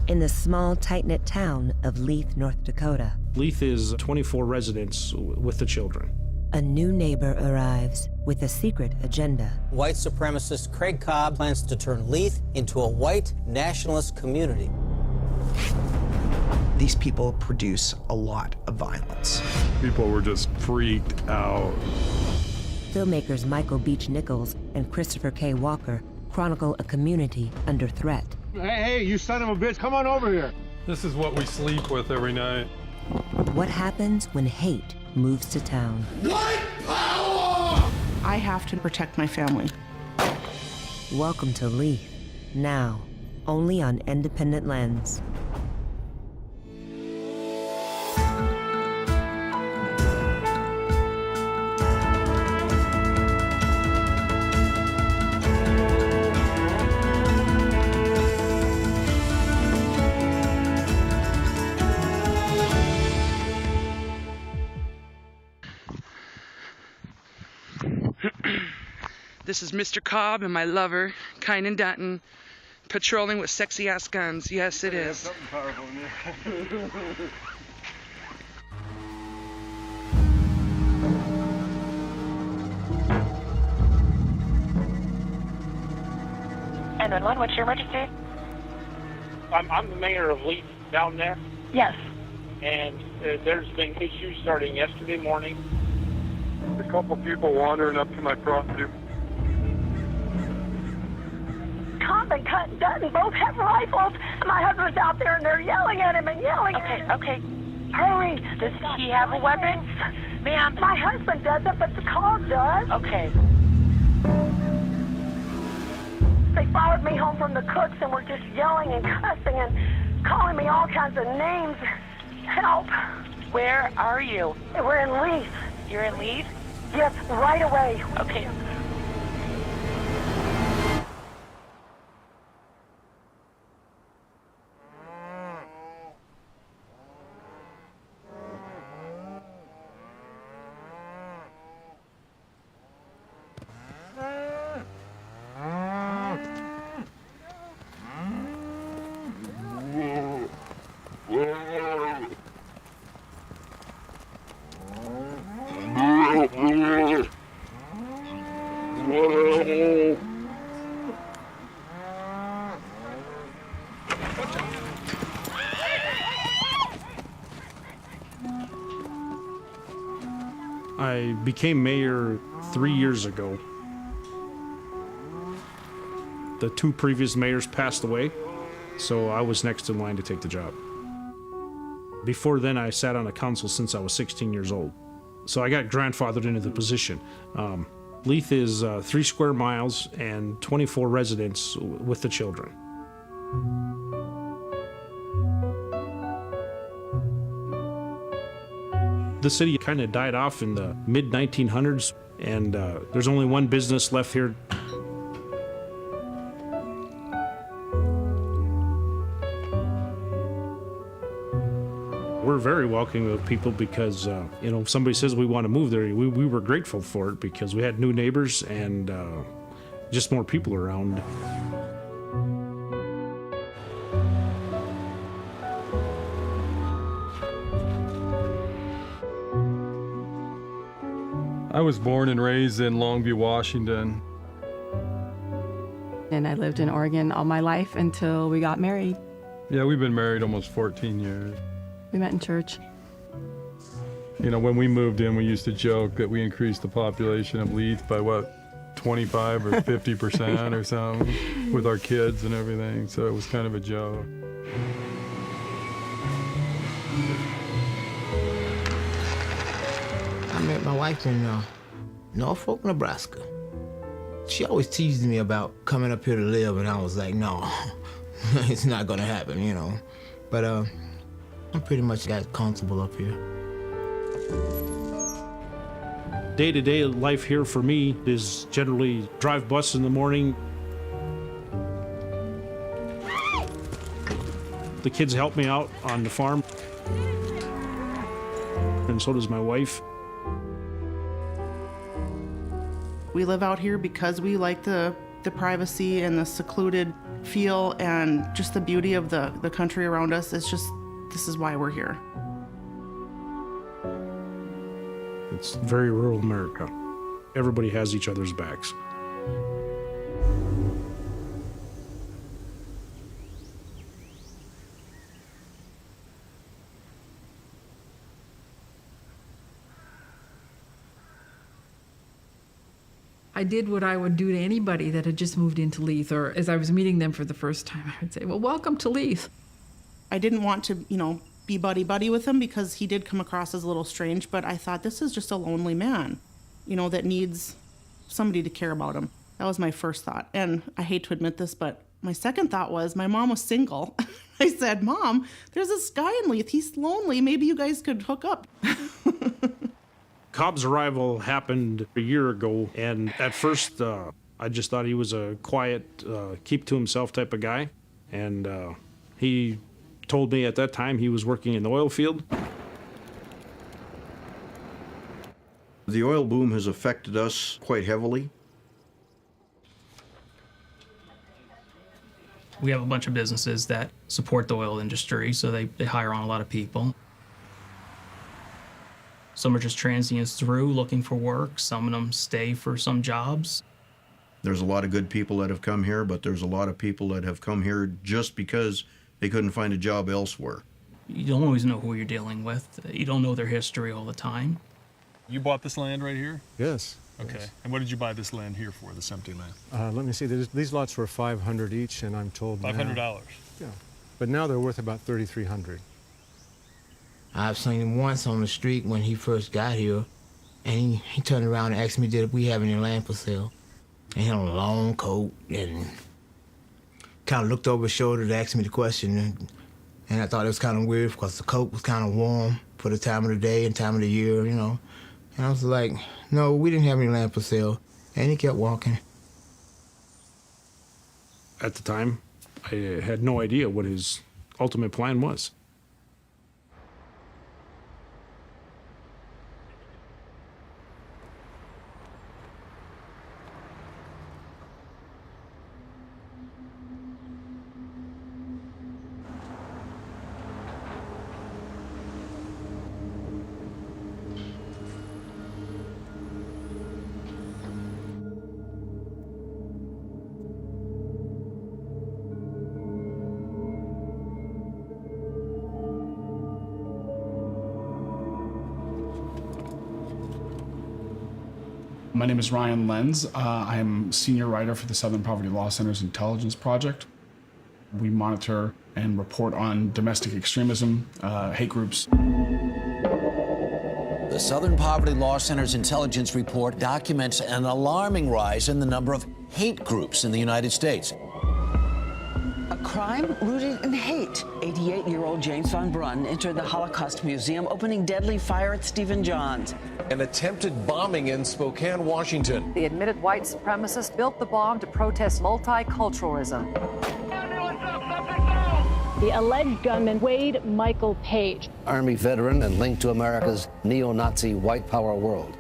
in the small, tight-knit town of Leith, North Dakota. Leith is 24 residents with the children. A new neighbor arrives with a secret agenda. White supremacist Craig Cobb plans to turn Leith into a white nationalist community. These people produce a lot of violence. People were just freaked out. Filmmakers Michael Beach Nichols and Christopher K. Walker chronicle a community under threat. Hey, you son of a bitch, come on over here. This is what we sleep with every night. What happens when hate moves to town? White power! I have to protect my family. Welcome to Leith, now only on Independent Lens. This is Mr. Cobb and my lover, Kynan Dutton, patrolling with sexy-ass guns. Yes, it is. Something powerful in there. And then what's your emergency? I'm the mayor of Leith down there, Yes. and there's been issues starting yesterday morning. A couple people wandering up to my property. Cobb and Dutton both have rifles. My husband's out there and they're yelling at him and yelling at him. Okay. Hurry. Does he have a weapon? Ma'am. My husband doesn't, but the car does. Okay. They followed me home from the cooks and were just yelling and cussing and calling me all kinds of names. Help. Where are you? We're in Leith. You're in Leith? Yes, right away. Okay. I became mayor 3 years ago. The two previous mayors passed away, so I was next in line to take the job. Before then, I sat on a council since I was 16 years old. So I got grandfathered into the position. Leith is 3 square miles and 24 residents with the children. The city kind of died off in the mid-1900s, and there's only one business left here. We're very welcoming of people because, if somebody says we want to move there, we were grateful for it because we had new neighbors and just more people around. I was born and raised in Longview, Washington. And I lived in Oregon all my life until we got married. Yeah, we've been married almost 14 years. We met in church. When we moved in, we used to joke that we increased the population of Leith by 25 or 50% or something with our kids and everything. So it was kind of a joke. I met my wife in Norfolk, Nebraska. She always teased me about coming up here to live, and I was like, no, it's not gonna happen, But I pretty much got comfortable up here. Day-to-day life here for me is generally drive bus in the morning. The kids help me out on the farm, and so does my wife. We live out here because we like the The privacy and the secluded feel and just the beauty of the country around us, this is why we're here. It's very rural America. Everybody has each other's backs. I did what I would do to anybody that had just moved into Leith, or as I was meeting them for the first time, I would say, well, welcome to Leith. I didn't want to, be buddy-buddy with him because he did come across as a little strange, but I thought this is just a lonely man, that needs somebody to care about him. That was my first thought. And I hate to admit this, but my second thought was my mom was single. I said, Mom, there's this guy in Leith. He's lonely. Maybe you guys could hook up. Cobb's arrival happened a year ago, and at first I just thought he was a quiet, keep to himself type of guy. And he told me at that time he was working in the oil field. The oil boom has affected us quite heavily. We have a bunch of businesses that support the oil industry, so they hire on a lot of people. Some are just transients through looking for work. Some of them stay for some jobs. There's a lot of good people that have come here, but there's a lot of people that have come here just because they couldn't find a job elsewhere. You don't always know who you're dealing with. You don't know their history all the time. You bought this land right here? Yes. Okay. Yes. And what did you buy this land here for, this empty land? Let me see. These lots were $500 each, and I'm told $500? Now, yeah. But now they're worth about $3,300. I've seen him once on the street when he first got here, and he turned around and asked me, did we have any land for sale? And he had on a long coat and kind of looked over his shoulder to ask me the question. And I thought it was kind of weird because the coat was kind of warm for the time of the day and time of the year, And I was like, no, we didn't have any land for sale. And he kept walking. At the time, I had no idea what his ultimate plan was. My name is Ryan Lenz. I'm senior writer for the Southern Poverty Law Center's Intelligence Project. We monitor and report on domestic extremism, hate groups. The Southern Poverty Law Center's intelligence report documents an alarming rise in the number of hate groups in the United States. A crime rooted in hate. 88-year-old James Von Brunn entered the Holocaust Museum, opening deadly fire at Stephen John's. An attempted bombing in Spokane, Washington. The admitted white supremacist built the bomb to protest multiculturalism. The alleged gunman, Wade Michael Page. Army veteran and linked to America's neo-Nazi white power world.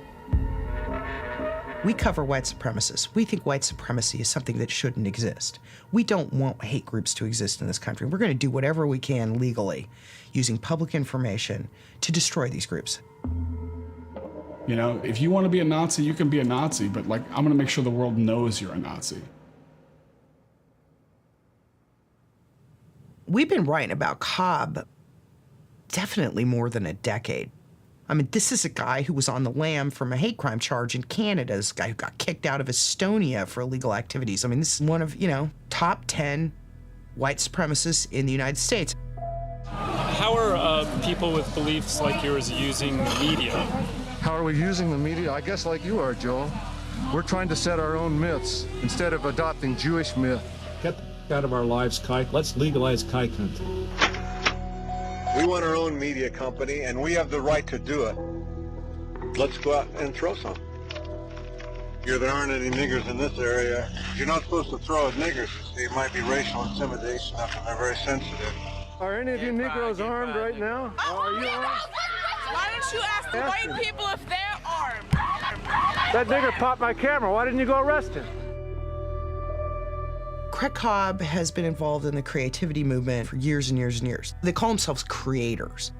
We cover white supremacists. We think white supremacy is something that shouldn't exist. We don't want hate groups to exist in this country. We're going to do whatever we can legally, using public information, to destroy these groups. If you want to be a Nazi, you can be a Nazi, but I'm going to make sure the world knows you're a Nazi. We've been writing about Cobb definitely more than a decade. I mean, this is a guy who was on the lam from a hate crime charge in Canada. This guy who got kicked out of Estonia for illegal activities. I mean, this is one of, top 10 white supremacists in the United States. How are people with beliefs like yours using the media? How are we using the media? I guess like you are, Joel. We're trying to set our own myths instead of adopting Jewish myth. Get out of our lives, kike. Let's legalize kike hunting. We want our own media company, and we have the right to do it. Let's go out and throw some. There aren't any niggers in this area. You're not supposed to throw at niggers. It might be racial intimidation, and they're very sensitive. Are any of you Negroes armed right now? Are you armed? Why don't you ask the white people if they're armed? That nigger popped my camera. Why didn't you go arrest him? Craig Cobb has been involved in the creativity movement for years and years and years. They call themselves creators.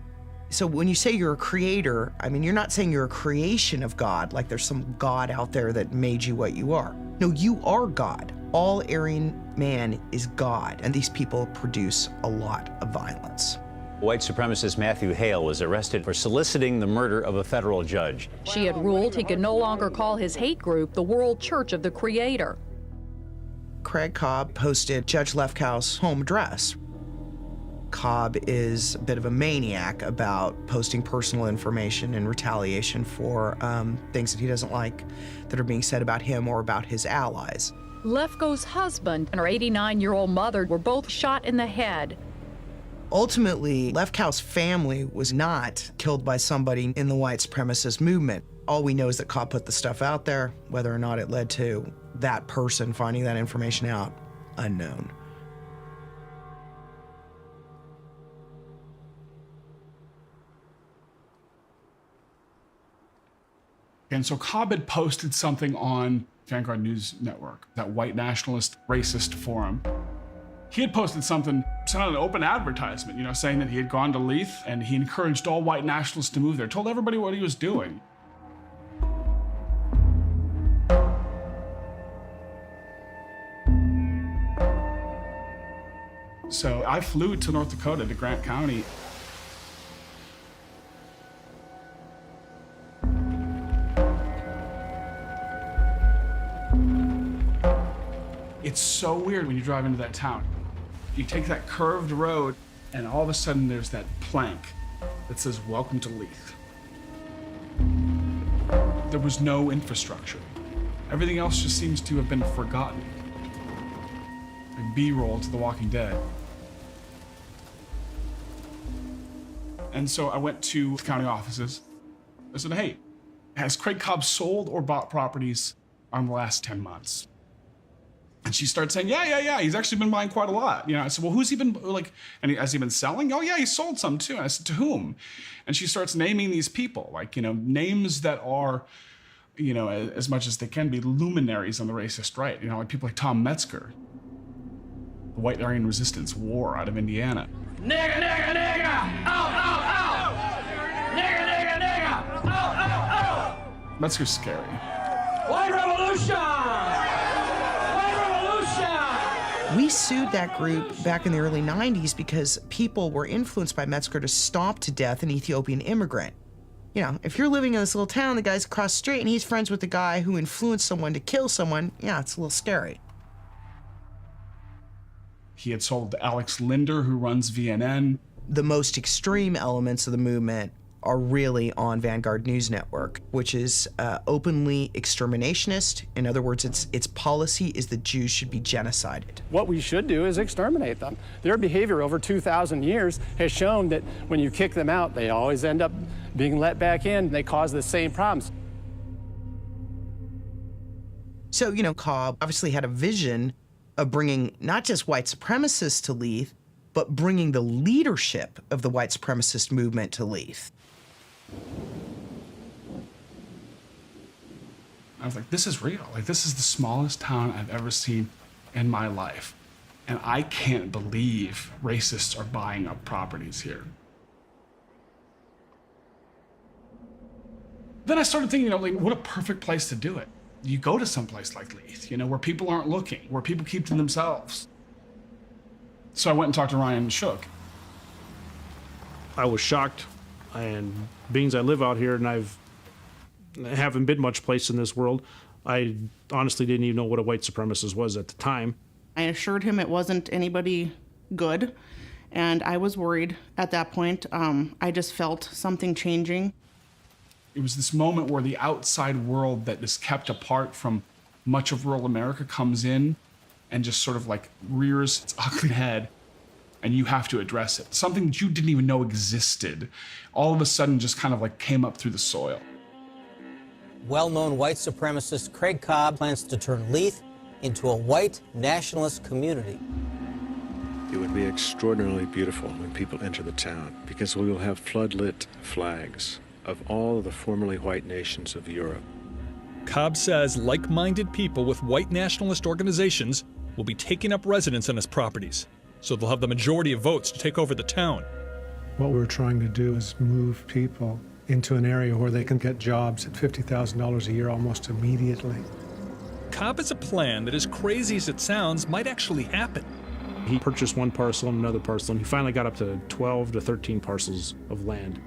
So when you say you're a creator, I mean, you're not saying you're a creation of God, like there's some God out there that made you what you are. No, you are God. All Aryan man is God, and these people produce a lot of violence. White supremacist Matthew Hale was arrested for soliciting the murder of a federal judge. She had ruled he could no longer call his hate group the World Church of the Creator. Craig Cobb posted Judge Lefkow's home address. Cobb is a bit of a maniac about posting personal information in retaliation for things that he doesn't like that are being said about him or about his allies. Lefko's husband and her 89-year-old mother were both shot in the head. Ultimately, Lefkow's family was not killed by somebody in the white supremacist movement. All we know is that Cobb put the stuff out there. Whether or not it led to that person finding that information out, unknown. And so Cobb had posted something on Vanguard News Network, that white nationalist racist forum. He had posted something, sent out an open advertisement, saying that he had gone to Leith and he encouraged all white nationalists to move there, told everybody what he was doing. So I flew to North Dakota, to Grant County. It's so weird when you drive into that town. You take that curved road, and all of a sudden there's that plank that says, "Welcome to Leith." There was no infrastructure. Everything else just seems to have been forgotten. Like B-roll to The Walking Dead. And so I went to the county offices. I said, "Hey, has Craig Cobb sold or bought properties on the last 10 months?" And she started saying, yeah, he's actually been buying quite a lot. I said, well, who's he been, has he been selling? Oh yeah, he sold some too. And I said, to whom? And she starts naming these people, names that are, as much as they can be luminaries on the racist right. Like people like Tom Metzger, the White Aryan Resistance War out of Indiana. Nigga, nigga, nigga! Ow, ow, ow! Nigga, nigga, nigga! Ow, ow, ow! Metzger's scary. White revolution! We sued that group back in the early 90s because people were influenced by Metzger to stomp to death an Ethiopian immigrant. If you're living in this little town, the guy's across the street and he's friends with the guy who influenced someone to kill someone, yeah, it's a little scary. He had sold to Alex Linder, who runs VNN. The most extreme elements of the movement are really on Vanguard News Network, which is openly exterminationist. In other words, its policy is that Jews should be genocided. What we should do is exterminate them. Their behavior over 2,000 years has shown that when you kick them out, they always end up being let back in. They cause the same problems. So, Cobb obviously had a vision of bringing not just white supremacists to Leith, but bringing the leadership of the white supremacist movement to Leith. I was like, this is real. This is the smallest town I've ever seen in my life. And I can't believe racists are buying up properties here. Then I started thinking, what a perfect place to do it. You go to some place like Leith, where people aren't looking, where people keep to themselves. So I went and talked to Ryan Shook. I was shocked, and being as I live out here and I haven't been much place in this world, I honestly didn't even know what a white supremacist was at the time. I assured him it wasn't anybody good, and I was worried at that point. I just felt something changing. It was this moment where the outside world that is kept apart from much of rural America comes in and just sort of rears its ugly head, and you have to address it. Something that you didn't even know existed, all of a sudden just kind of came up through the soil. Well-known white supremacist Craig Cobb plans to turn Leith into a white nationalist community. It would be extraordinarily beautiful when people enter the town, because we will have flood-lit flags of all of the formerly white nations of Europe. Cobb says like-minded people with white nationalist organizations will be taking up residence on his properties, so they'll have the majority of votes to take over the town. What we're trying to do is move people into an area where they can get jobs at $50,000 a year almost immediately. Cobb has a plan that, as crazy as it sounds, might actually happen. He purchased one parcel and another parcel, and he finally got up to 12 to 13 parcels of land.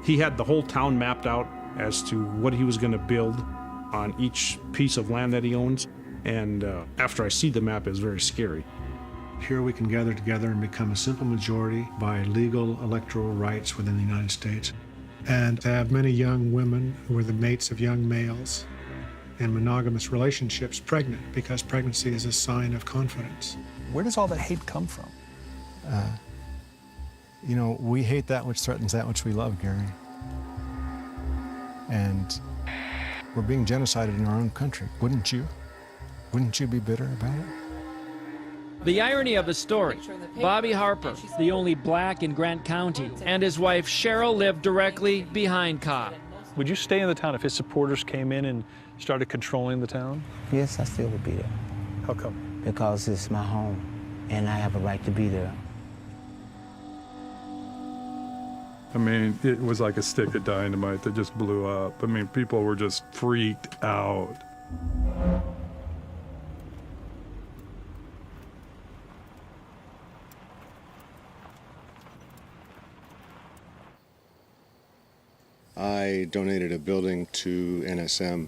He had the whole town mapped out as to what he was going to build on each piece of land that he owns, and after I see the map, it's very scary. Here we can gather together and become a simple majority by legal electoral rights within the United States, and to have many young women who are the mates of young males in monogamous relationships pregnant, because pregnancy is a sign of confidence. Where does all that hate come from? You know, we hate that which threatens that which we love, Gary. And we're being genocided in our own country. Wouldn't you? Wouldn't you be bitter about it? The irony of the story, Bobby Harper, the only black in Grant County, and his wife Cheryl lived directly behind Cobb. Would you stay in the town if his supporters came in and started controlling the town? Yes, I still would be there. How come? Because it's my home, and I have a right to be there. I mean, it was like a stick of dynamite that just blew up. I mean, people were just freaked out. I donated a building to NSM.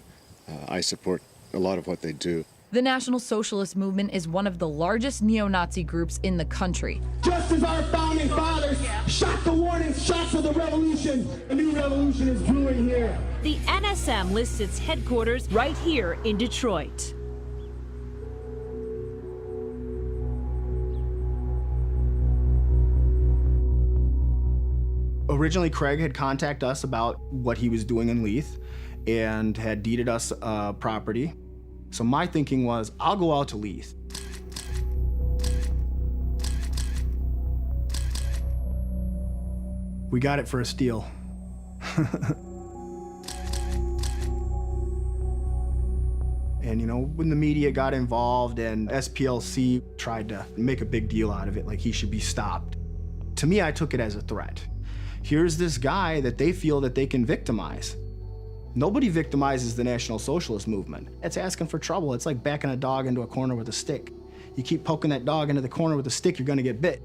I support a lot of what they do. The National Socialist Movement is one of the largest neo-Nazi groups in the country. Just as our founding fathers shot the warning shots of the revolution, a new revolution is brewing here. The NSM lists its headquarters right here in Detroit. Originally, Craig had contacted us about what he was doing in Leith and had deeded us property. So my thinking was, I'll go out to Leith. We got it for a steal. And you know, when the media got involved and SPLC tried to make a big deal out of it, like he should be stopped. To me, I took it as a threat. Here's this guy that they feel that they can victimize. Nobody victimizes the National Socialist Movement. It's asking for trouble. It's like backing a dog into a corner with a stick. You keep poking that dog into the corner with a stick, you're gonna get bit.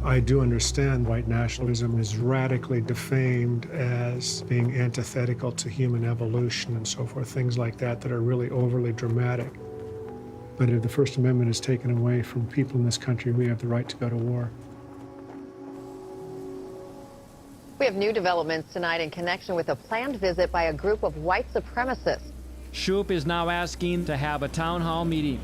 I do understand white nationalism is radically defamed as being antithetical to human evolution and so forth, things like that that are really overly dramatic. But if the First Amendment is taken away from people in this country, we have the right to go to war. We have new developments tonight in connection with a planned visit by a group of white supremacists. Shoup is now asking to have a town hall meeting.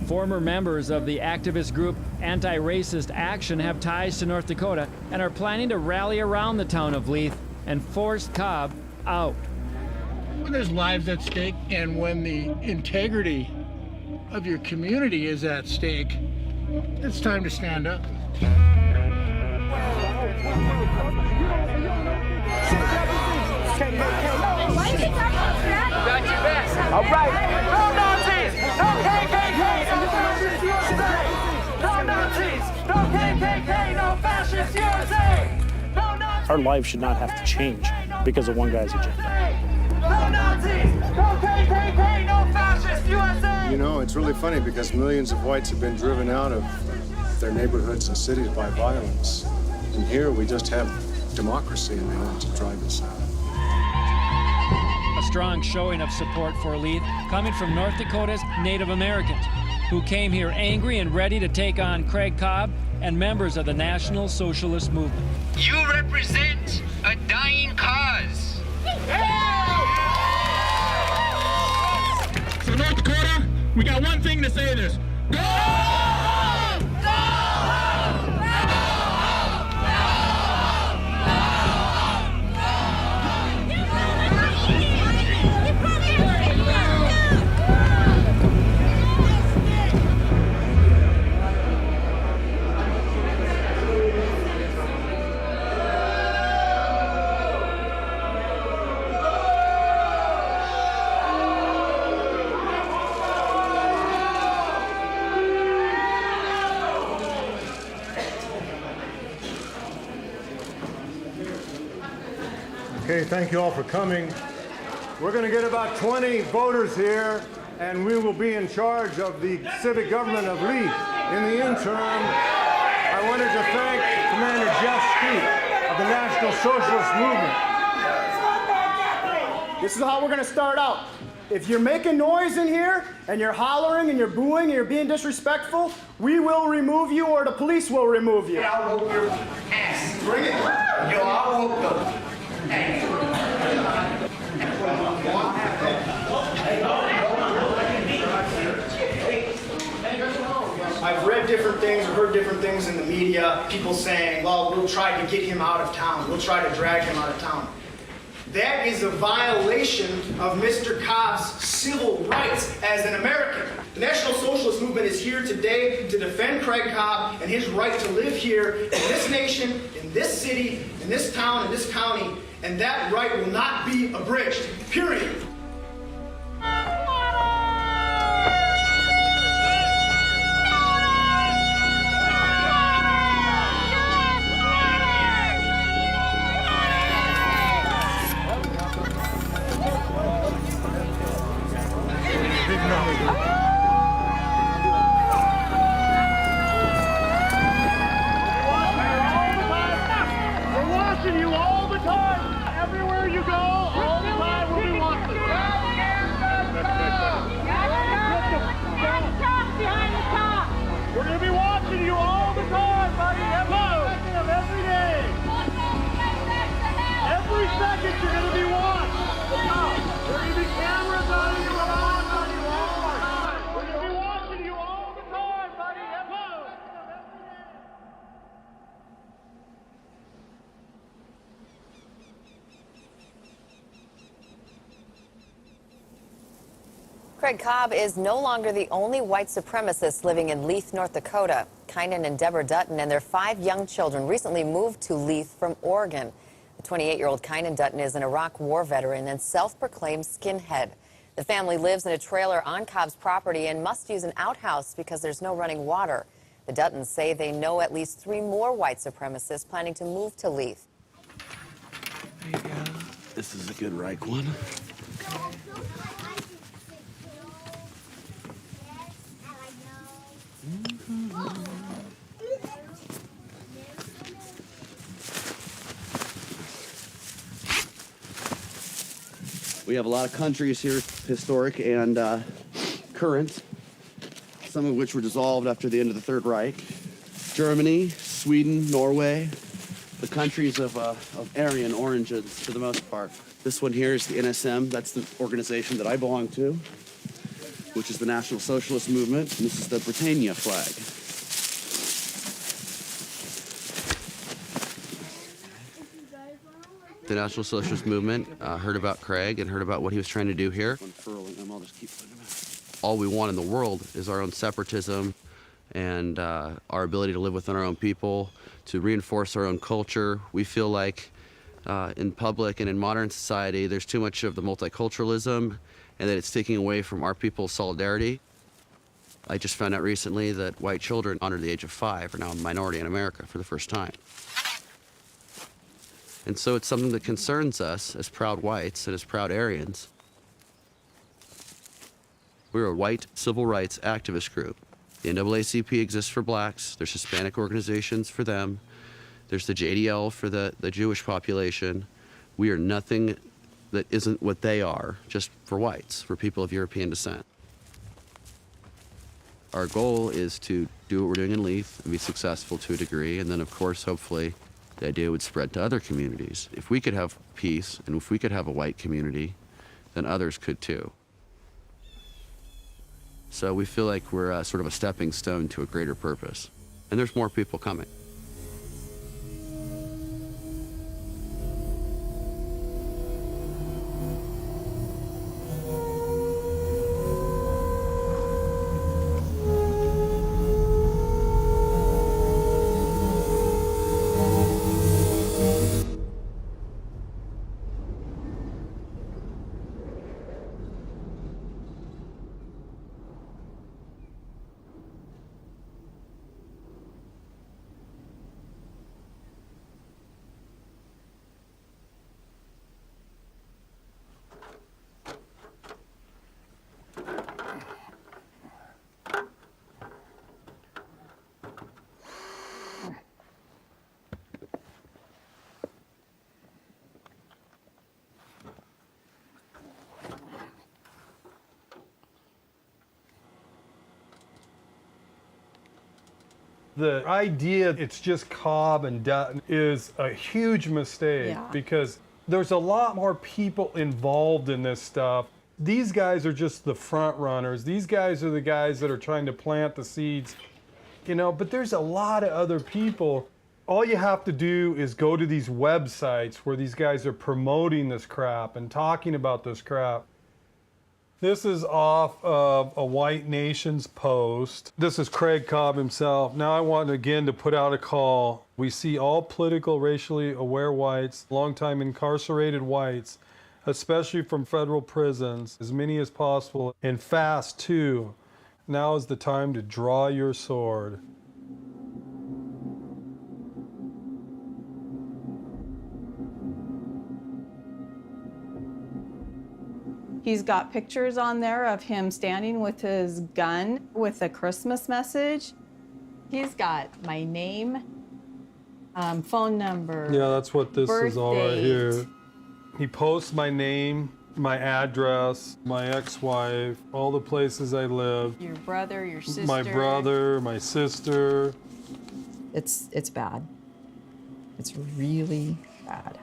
Former members of the activist group Anti-Racist Action have ties to North Dakota and are planning to rally around the town of Leith and force Cobb out. When there's lives at stake and when the integrity of your community is at stake, it's time to stand up. Got your best. All right. No Nazis! No KKK! No Nazis! No KKK! No fascist USA! No Nazis! Our lives should not have to change because of one guy's agenda. No Nazis! No KKK! No fascist USA! You know, it's really funny because millions of whites have been driven out of their neighborhoods and cities by violence. And here we just have democracy and they want to drive us out. A strong showing of support for Leith coming from North Dakota's Native Americans, who came here angry and ready to take on Craig Cobb and members of the National Socialist Movement. You represent a dying cause. So North Dakota, we got one thing to say to this. Go! Okay, thank you all for coming. We're going to get about 20 voters here, and we will be in charge of the civic government of Leith. In the interim, I wanted to thank Commander Jeff Scoot of the National Socialist Movement. This is how we're gonna start out. If you're making noise in here, and you're hollering, and you're booing, and you're being disrespectful, we will remove you, or the police will remove you. I'll whoop your ass. Bring it. Yo, I'll whoop them. I've read different things, heard different things in the media, people saying, well, we'll try to get him out of town. We'll try to drag him out of town. That is a violation of Mr. Cobb's civil rights as an American. The National Socialist Movement is here today to defend Craig Cobb and his right to live here in this nation, in this city, in this town, in this county, and that right will not be abridged, period. Craig Cobb is no longer the only white supremacist living in Leith, North Dakota. Kynan and Deborah Dutton and their 5 young children recently moved to Leith from Oregon. The 28-year-old Kynan Dutton is an Iraq war veteran and self-proclaimed skinhead. The family lives in a trailer on Cobb's property and must use an outhouse because there's no running water. The Duttons say they know at least 3 more white supremacists planning to move to Leith. There you go. This is a good Reich one. We have a lot of countries here, historic and current, some of which were dissolved after the end of the Third Reich. Germany, Sweden, Norway, the countries of Aryan origins for the most part. This one here is the NSM. That's the organization that I belong to, which is the National Socialist Movement. And this is the Britannia flag. The National Socialist Movement heard about Craig and heard about what he was trying to do here. All we want in the world is our own separatism and our ability to live within our own people, to reinforce our own culture. We feel like in public and in modern society, there's too much of the multiculturalism and that it's taking away from our people's solidarity. I just found out recently that white children under the age of 5 are now a minority in America for the first time. And so it's something that concerns us as proud whites and as proud Aryans. We're a white civil rights activist group. The NAACP exists for blacks. There's Hispanic organizations for them. There's the JDL for the Jewish population. We are nothing that isn't what they are, just for whites, for people of European descent. Our goal is to do what we're doing in Leith and be successful to a degree, and then, of course, hopefully, the idea would spread to other communities. If we could have peace and if we could have a white community, then others could too. So we feel like we're sort of a stepping stone to a greater purpose. And there's more people coming. The idea it's just Cobb and Dutton is a huge mistake because there's a lot more people involved in this stuff. These guys are just the front runners. These guys are the guys that are trying to plant the seeds, you know, but there's a lot of other people. All you have to do is go to these websites where these guys are promoting this crap and talking about this crap. This is off of a White Nations post. This is Craig Cobb himself. Now I want again to put out a call. We see all political, racially aware whites, longtime incarcerated whites, especially from federal prisons, as many as possible, and fast too. Now is the time to draw your sword. He's got pictures on there of him standing with his gun with a Christmas message. He's got my name, phone number. Yeah, that's what this is all right date. here. He posts my name, my address, my ex-wife, all the places I live. Your brother, your sister. My brother, my sister. It's bad. It's really bad.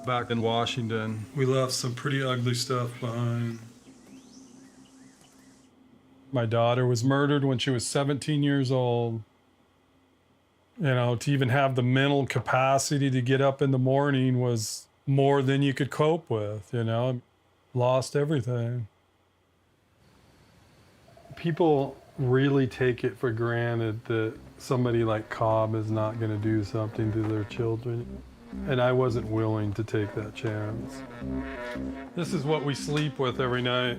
Back in Washington, we left some pretty ugly stuff behind. My daughter was murdered when she was 17 years old. You know, to even have the mental capacity to get up in the morning was more than you could cope with, you know. Lost everything. People really take it for granted that somebody like Cobb is not going to do something to their children. And I wasn't willing to take that chance. This is what we sleep with every night.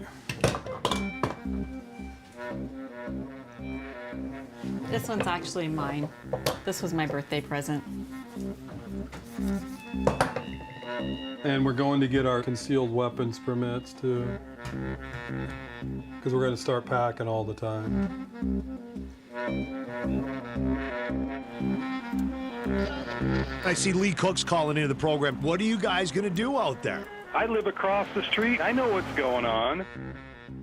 This one's actually mine. This was my birthday present. And we're going to get our concealed weapons permits too. Because we're going to start packing all the time. I see Lee Cook's calling into the program. What are you guys going to do out there? I live across the street. I know what's going on.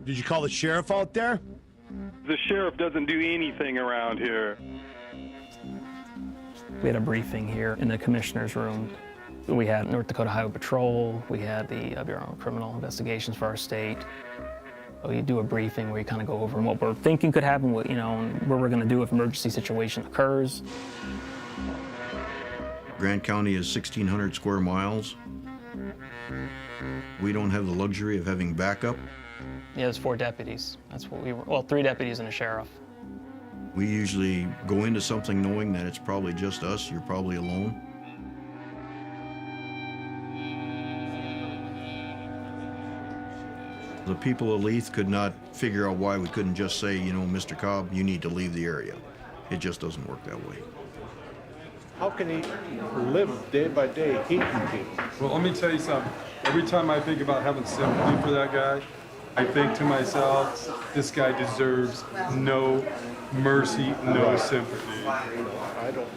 Did you call the sheriff out there? The sheriff doesn't do anything around here. We had a briefing here in the commissioner's room. We had North Dakota Highway Patrol. We had the Bureau of Criminal Investigations for our state. You do a briefing where you kind of go over what we're thinking could happen, what, you know, and what we're going to do if an emergency situation occurs. Grant County is 1,600 square miles. We don't have the luxury of having backup. Yeah, there's 4 deputies. That's what we were, well, 3 deputies and a sheriff. We usually go into something knowing that it's probably just us, you're probably alone. The people of Leith could not figure out why we couldn't just say, you know, Mr. Cobb, you need to leave the area. It just doesn't work that way. How can he live day by day hating people? Well, let me tell you something. Every time I think about having sympathy for that guy, I think to myself, this guy deserves no mercy, no sympathy. I don't.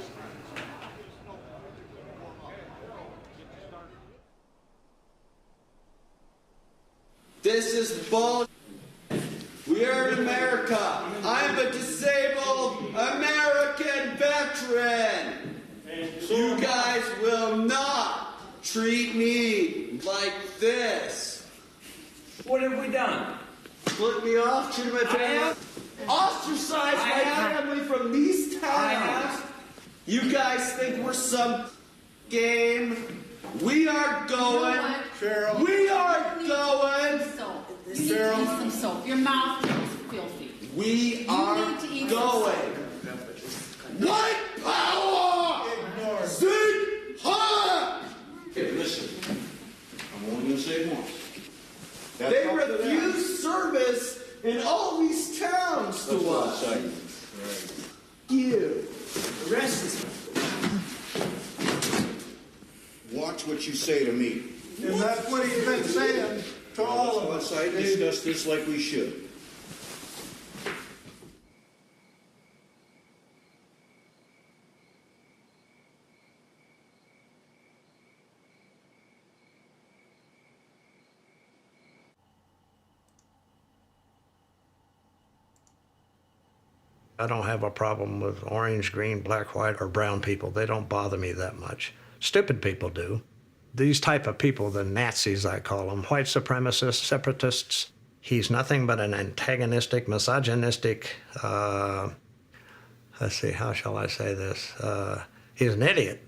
This is bull. We are in America. I'm a disabled American veteran. You guys will not treat me like this. What have we done? Split me off, treat my family, ostracize my family from these towns. You guys think we're some game? We are going. Cheryl. We are going. You need to eat some soap. Your mouth is filthy. We are going. White power! Zig ha! Hey, listen. I'm only going to say it once. They refuse service in all these towns to us. You. Arrest this. Watch what you say to me. And that's what he's been saying to all of us. I discuss this like we should. I don't have a problem with orange, green, black, white, or brown people. They don't bother me that much. Stupid people do. These type of people, the Nazis, I call them, white supremacists, separatists, he's nothing but an antagonistic, misogynistic, let's see, how shall I say this? He's an idiot.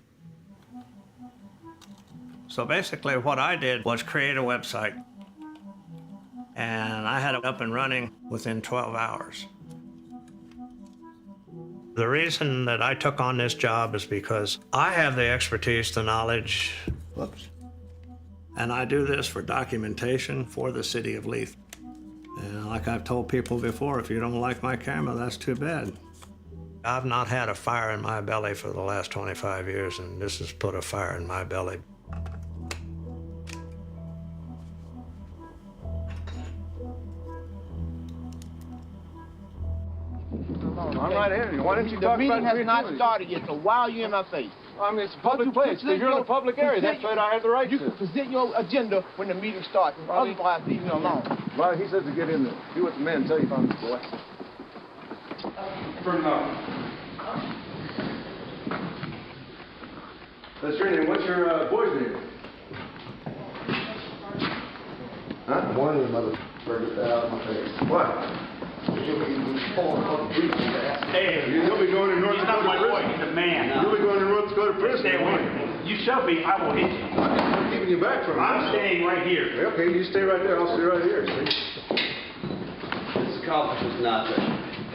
So basically what I did was create a website, and I had it up and running within 12 hours. The reason that I took on this job is because I have the expertise, the knowledge, and I do this for documentation for the city of Leith. And like I've told people before, if you don't like my camera, that's too bad. I've not had a fire in my belly for the last 25 years, and this has put a fire in my belly. I'm right here. Why don't you The talk meeting about has not started yet, so why are you in my face? I mean, it's a public place. You're in a public area. That's what I have the right You to. can present your agenda when the meeting starts. Otherwise, leave me alone. Well, he says to get in there. Do what the men tell you about this boy. Turn it off. That's your name. What's your boy's name? Huh? One of the mother get that out of my face. What? Hey, You'll be going to North he's Dakota not my boy, prison. he's a man. You'll be going to North Dakota prison. Stay away from me. You shove me, I will hit you. I'm keeping you back from it. I'm staying right here. Okay, you stay right there. I'll stay right here. See? This accomplishes nothing.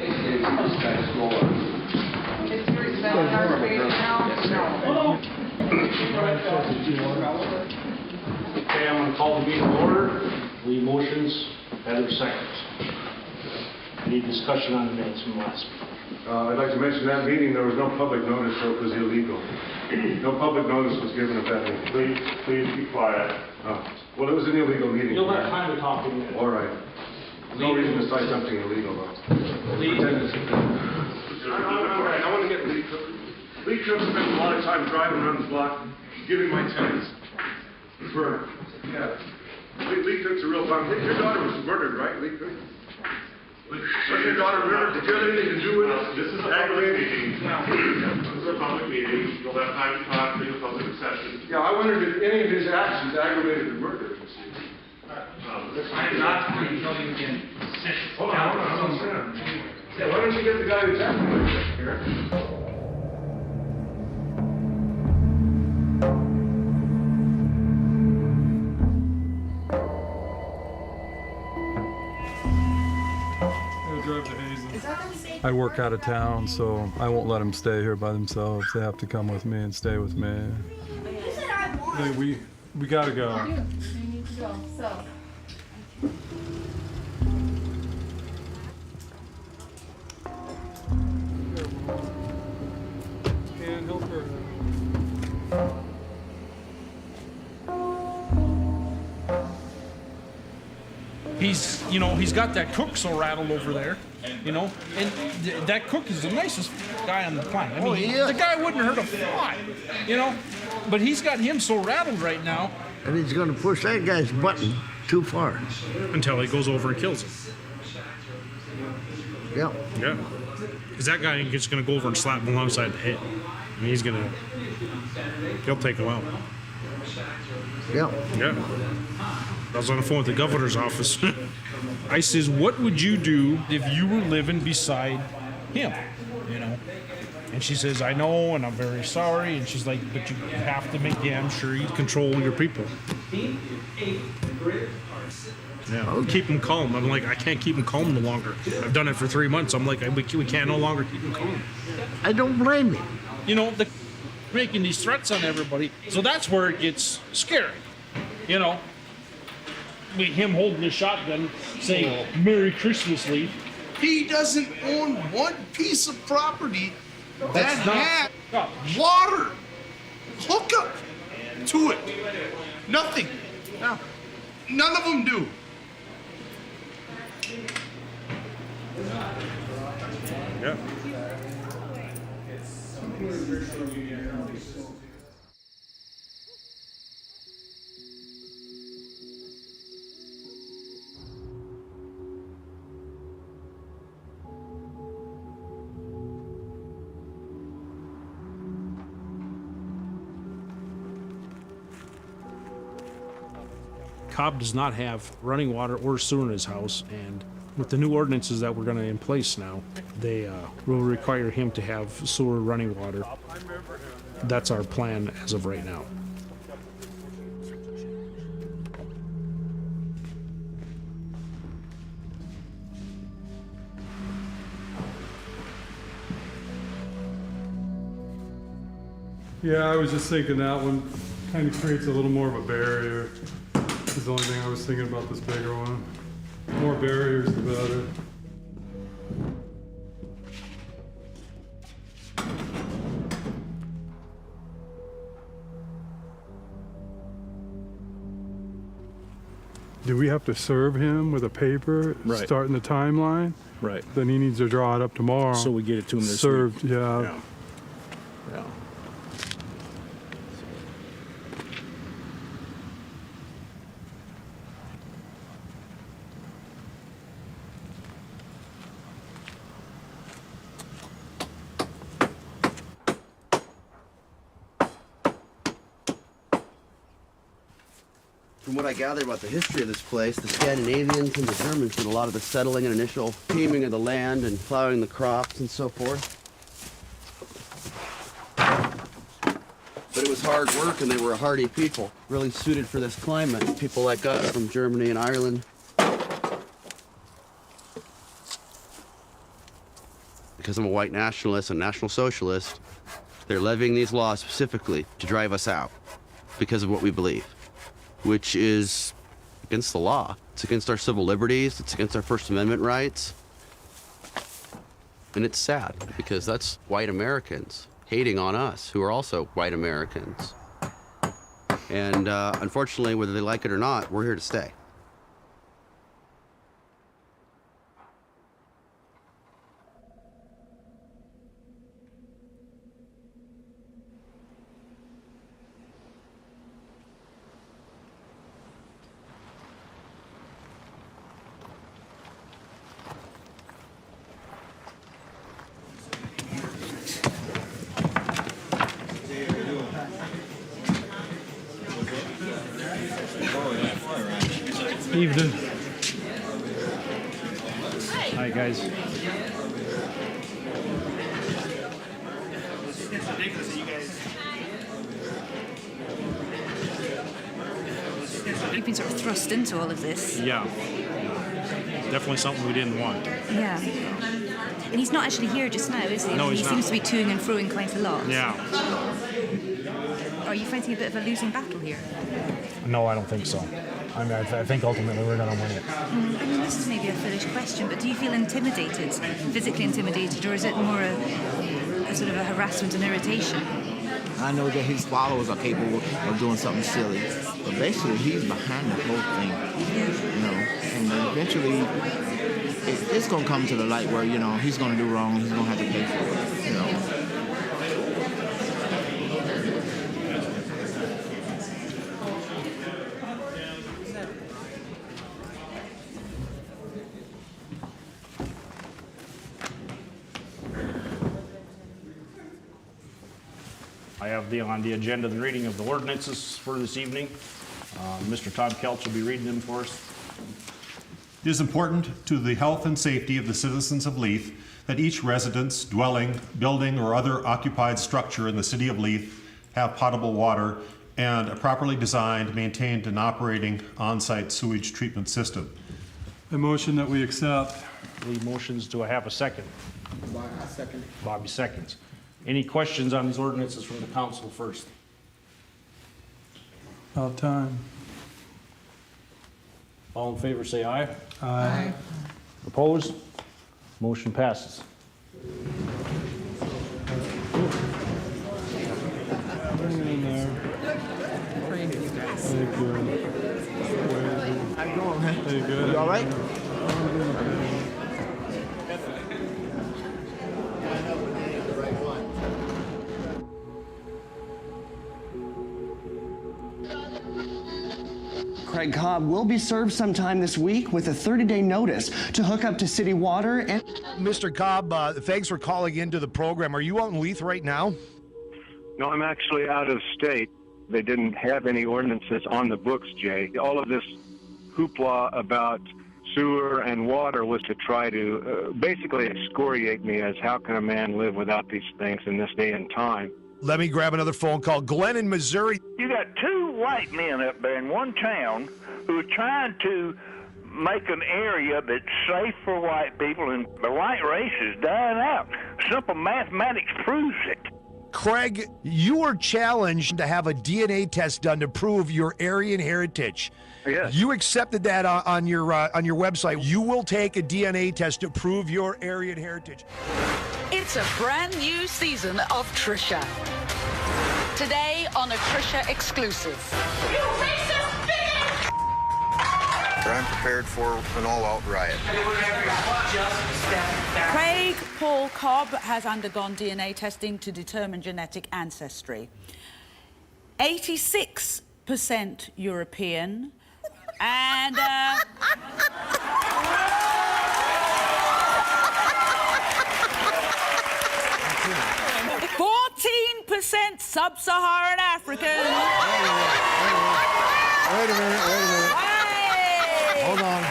Okay, I'm going to call the meeting to order. The motions, Heather seconds. Any discussion on the minutes from last meeting? I'd like to mention that meeting, there was no public notice, so it was illegal. No public notice was given at that meeting. Please be quiet. Well, it was an illegal meeting. You'll have time to talk in a minute. All right. No reason to cite something illegal, though. I want to get Lee Cook. Lee Cook spent a lot of time driving around the block, giving my tenants for, yeah. Lee Cook's a real bum. Your daughter was murdered, right, Lee Cook? Was your daughter murdered? Did you have anything to do with it? This is a public meeting. This is a public meeting. You'll have time to talk during the public session. Yeah, I wondered if any of his actions aggravated the murder. I am not going to tell you again. Hold on. Yeah, why don't you get the guy who's aggravated here? I work out of town, so I won't let them stay here by themselves. They have to come with me and stay with me. Hey, we gotta go. You need to go, so. Can't help her. He's got that cook so rattled over there, and that cook is the nicest guy on the planet. I mean, the guy wouldn't hurt a fly, but he's got him so rattled right now. And he's going to push that guy's button too far. Until he goes over and kills him. Yeah. Yeah. Because that guy is just going to go over and slap him alongside the head. And he'll take him out. Yeah. Yeah. I was on the phone with the governor's office. I says, what would you do if you were living beside him? And she says, I know, and I'm very sorry. And she's like, but you have to make damn sure you control your people. Yeah, keep them calm. I'm like, I can't keep them calm no longer. I've done it for 3 months. I'm like, we can't no longer keep them calm. I don't blame you. Making these threats on everybody. So that's where it gets scary. Him holding the shotgun saying, Merry Christmas, Leith. He doesn't own one piece of property that That's not- had water hookup to it. Nothing. None of them do. Yeah. Cobb does not have running water or sewer in his house, and with the new ordinances that we're going to in place now, they will require him to have sewer running water. That's our plan as of right now. Yeah, I was just thinking that one kind of creates a little more of a barrier. Is the only thing I was thinking about this bigger one. More barriers, the better. Do we have to serve him with a paper Right. starting the timeline? Right. Then he needs to draw it up tomorrow. So we get it to him this week. Served, yeah. Yeah. Yeah. From what I gather about the history of this place, the Scandinavians and the Germans did a lot of the settling and initial taming of the land and plowing the crops and so forth. But it was hard work and they were a hardy people, really suited for this climate. People like us from Germany and Ireland. Because I'm a white nationalist and national socialist, they're levying these laws specifically to drive us out because of what we believe, which is against the law. It's against our civil liberties. It's against our First Amendment rights. And it's sad because that's white Americans hating on us, who are also white Americans. And unfortunately, whether they like it or not, we're here to stay. Evening. Hi, guys. You've been sort of thrust into all of this. Yeah. Definitely something we didn't want. Yeah. And he's not actually here just now, is he? No, I mean, he's he seems not. to be toing and froing quite a lot. Yeah. Are you fighting a bit of a losing battle here? No, I don't think so. I mean, I think ultimately we're going to win it. I mean, this is maybe a foolish question, but do you feel intimidated, physically intimidated, or is it more a sort of a harassment and irritation? I know that his followers are capable of doing something silly, but basically he's behind the whole thing. You know, and eventually it's going to come to the light where, you know, he's going to do wrong, he's going to have to pay for it, you know. I have on the agenda the reading of the ordinances for this evening. Mr. Todd Kelch will be reading them for us. It is important to the health and safety of the citizens of Leith that each residence, dwelling, building, or other occupied structure in the city of Leith have potable water and a properly designed, maintained, and operating on-site sewage treatment system. A motion that we accept. The motions, do I have a second? I second. Bobby seconds. Any questions on these ordinances from the council first? About time. All in favor say aye. Aye. Opposed? Motion passes. Bring it in there. Praying for you guys. Thank you. How you doing, man? Hey, good. You all right? Craig Cobb will be served sometime this week with a 30-day notice to hook up to city water and... Mr. Cobb, thanks for calling into the program. Are you out in Leith right now? No, I'm actually out of state. They didn't have any ordinances on the books, Jay. All of this hoopla about sewer and water was to try to basically excoriate me as how can a man live without these things in this day and time. Let me grab another phone call. Glenn in Missouri. You got two white men up there in one town who are trying to make an area that's safe for white people, and the white race is dying out. Simple mathematics proves it. Craig, you were challenged to have a DNA test done to prove your Aryan heritage. Yes. You accepted that on your website. You will take a DNA test to prove your Aryan heritage. It's a brand new season of Trisha. Today on a Trisha exclusive. You racist bigot! I'm prepared for an all-out riot. Craig Paul Cobb has undergone DNA testing to determine genetic ancestry. 86% European and 14% Sub-Saharan African. Wait a minute. Hey. Hold on.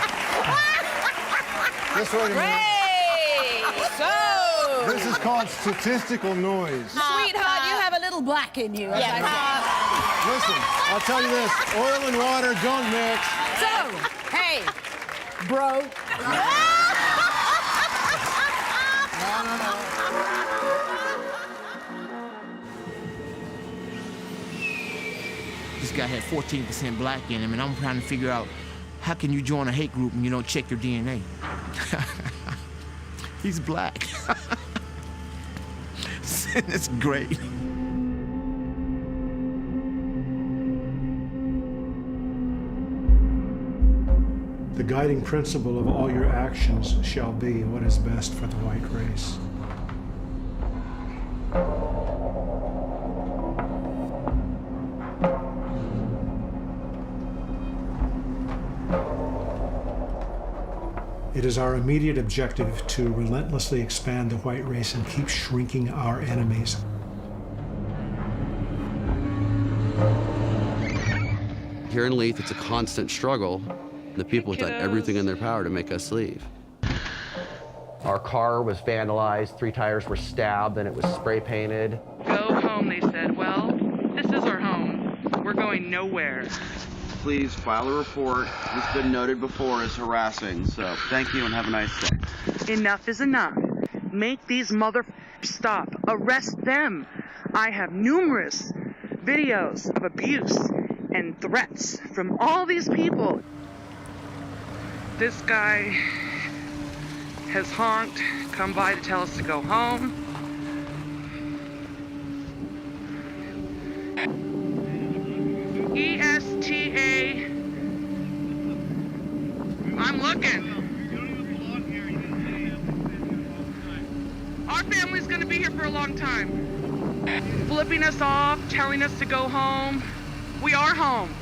Just wait a minute. So, This is called statistical noise. sweetheart, you have a little black in you. as I said. Listen, I'll tell you this. Oil and water don't mix. So, hey, bro. This guy had 14% black in him, and I'm trying to figure out how can you join a hate group and you don't check your DNA? He's black. It's great. The guiding principle of all your actions shall be what is best for the white race. It is our immediate objective to relentlessly expand the white race and keep shrinking our enemies. Here in Leith, it's a constant struggle. The people have done everything in their power to make us leave. Our car was vandalized, 3 tires were stabbed, and it was spray painted. Go home, they said. Well, this is our home. We're going nowhere. Please file a report. This has been noted before as harassing, so thank you and have a nice day. Enough is enough. Make these stop. Arrest them. I have numerous videos of abuse and threats from all these people. This guy has honked, come by to tell us to go home. ESTA. I'm looking. Our family's gonna be here for a long time. Flipping us off, telling us to go home. We are home.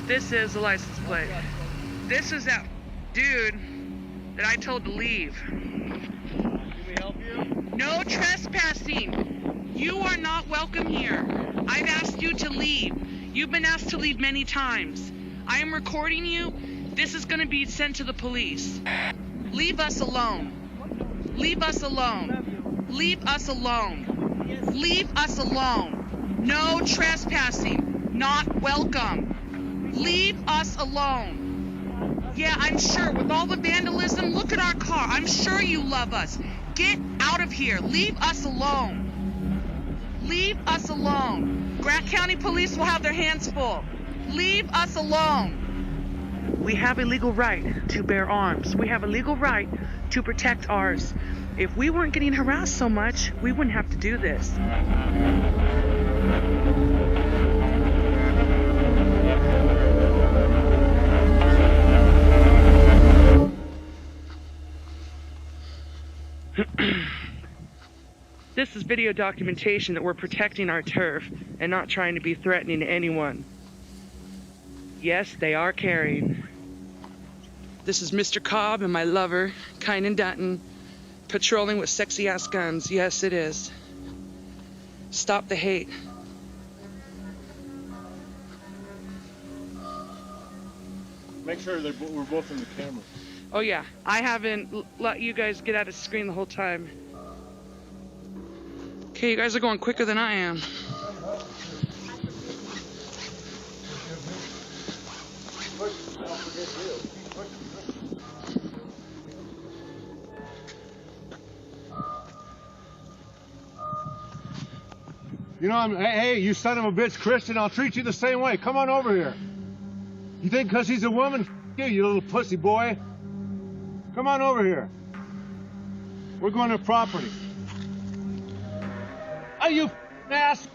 This is the license plate. This is that dude that I told to leave. Can we help you? No trespassing. You are not welcome here. I've asked you to leave. You've been asked to leave many times. I am recording you. This is going to be sent to the police. Leave us alone. Leave us alone. Leave us alone. Leave us alone. No trespassing. Not welcome. Leave us alone. Yeah, I'm sure. With all the vandalism, look at our car. I'm sure you love us. Get out of here. Leave us alone. Leave us alone. Grant County Police will have their hands full. Leave us alone. We have a legal right to bear arms. We have a legal right to protect ours. If we weren't getting harassed so much, we wouldn't have to do this. This is video documentation that we're protecting our turf and not trying to be threatening to anyone. Yes, they are carrying. This is Mr. Cobb and my lover, Kynan Dutton, patrolling with sexy-ass guns. Yes, it is. Stop the hate. Make sure that we're both in the camera. Oh yeah, I haven't let you guys get out of screen the whole time. Okay, you guys are going quicker than I am. You know, hey, you son of a bitch, Christian, I'll treat you the same way. Come on over here. You think because he's a woman, you little pussy boy? Come on over here. We're going to property. Oh, you ass!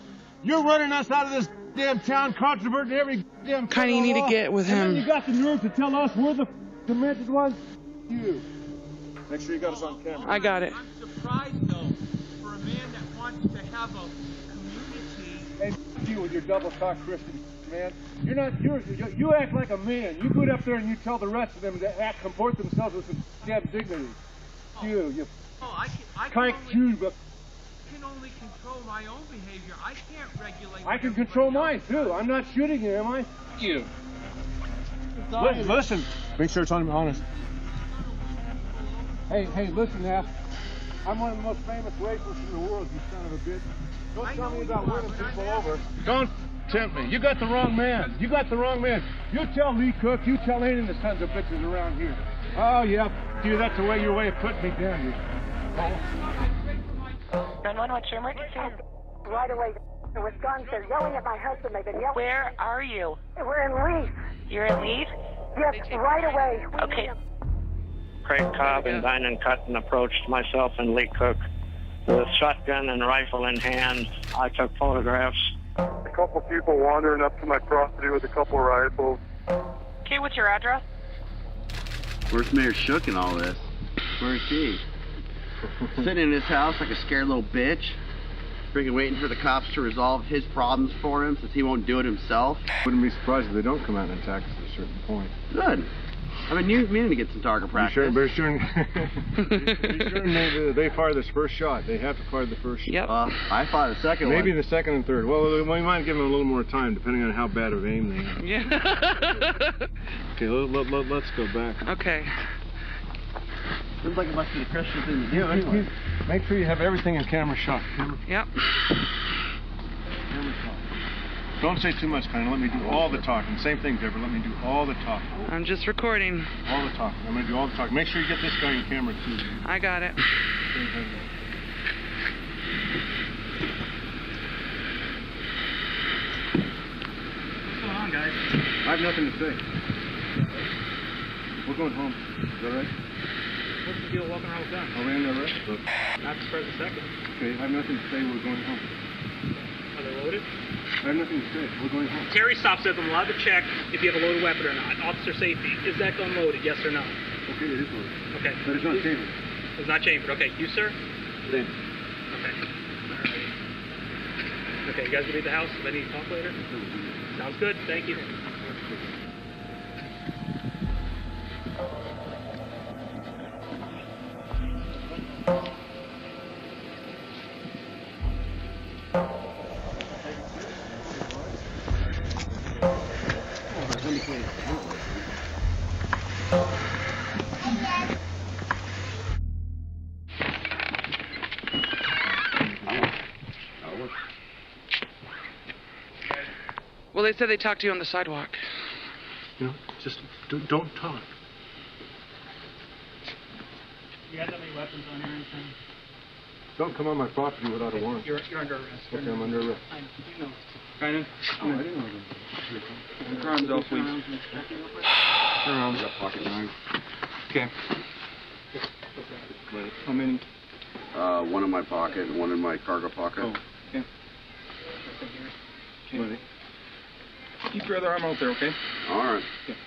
You're running us out of this damn town, controverting every damn. Kinda you need to get with him. And then you got the nerve to tell us we're the demented ones. You. Make sure you got us on camera. I got it. I'm surprised though, for a man that wants to have a community. Hey, you with your double talk, Christian man. You're not. You act like a man. You go up there and you tell the rest of them to comport themselves with some damn dignity. You. I can only control my own behavior. I can't regulate. I can control mine too. I'm not shooting you, am I? You. Listen. Make sure it's honest. Hey, listen now. I'm one of the most famous racists in the world, you son of a bitch. Don't tell me about winning people over. Don't tempt me. You got the wrong man. You tell Lee Cook, you tell any of the sons of bitches around here. Oh, yeah, you. That's the way your way of putting me down, you. 911, what's your emergency? Right away. With guns, they're yelling at my husband. They've been yelling. Where are you? We're in Leith. You're in Leith? Yes, right away. Okay. Craig Cobb and Dinan Cutton approached myself and Lee Cook with shotgun and rifle in hand. I took photographs. A couple people wandering up to my property with a couple rifles. Okay, what's your address? Where's Mayor Shook in all this? Where is she? Sitting in his house like a scared little bitch. Freaking waiting for the cops to resolve his problems for him since he won't do it himself. Wouldn't be surprised if they don't come out and attack us at a certain point. Good. I mean, you need to get some target practice. Be sure they fire this first shot. They have to fire the first shot. Yep. I fired the second one. Maybe the second and third. Well, we might give them a little more time, depending on how bad of aim they have. Yeah. Okay, let's go back. Okay. Looks like it must be the Christian thing to do anyway. Make sure you have everything in camera shot. Yep. Camera shot. Don't say too much, Connie. Let me do all the talking. Same thing, Deborah. Let me do all the talking. I'm just recording. All the talking. I'm going to do all the talking. Make sure you get this guy in camera, too. I got it. What's going on, guys? I have nothing to say. We're going home. Is that right? What's the deal walking around with guns? Are we in there, right? Not the first second. Okay, I have nothing to say. We're going home. Are they loaded? I have nothing to say. We're going home. Terry stop says I'm allowed to check if you have a loaded weapon or not. Officer safety, is that gun loaded, yes or no? Okay, it is loaded. Okay. But it's not chambered. It's not chambered. Okay, you, sir? Then. Okay. Alrighty. Okay, you guys gonna leave the house? If I need to talk later? Sounds good. Thank you. Well, they said they talked to you on the sidewalk. You know, just don't talk. You guys have any weapons on you or anything? Don't come on my property without a warrant. You're under arrest. Okay, I'm under arrest. You know. Kynan? Oh, I didn't know that. Your arms out, please. Your arms. Got pocket knives. Okay. How many? One in my pocket and one in my cargo pocket. Oh, okay. Okay. Keep your other arm out there, okay? All right. Okay.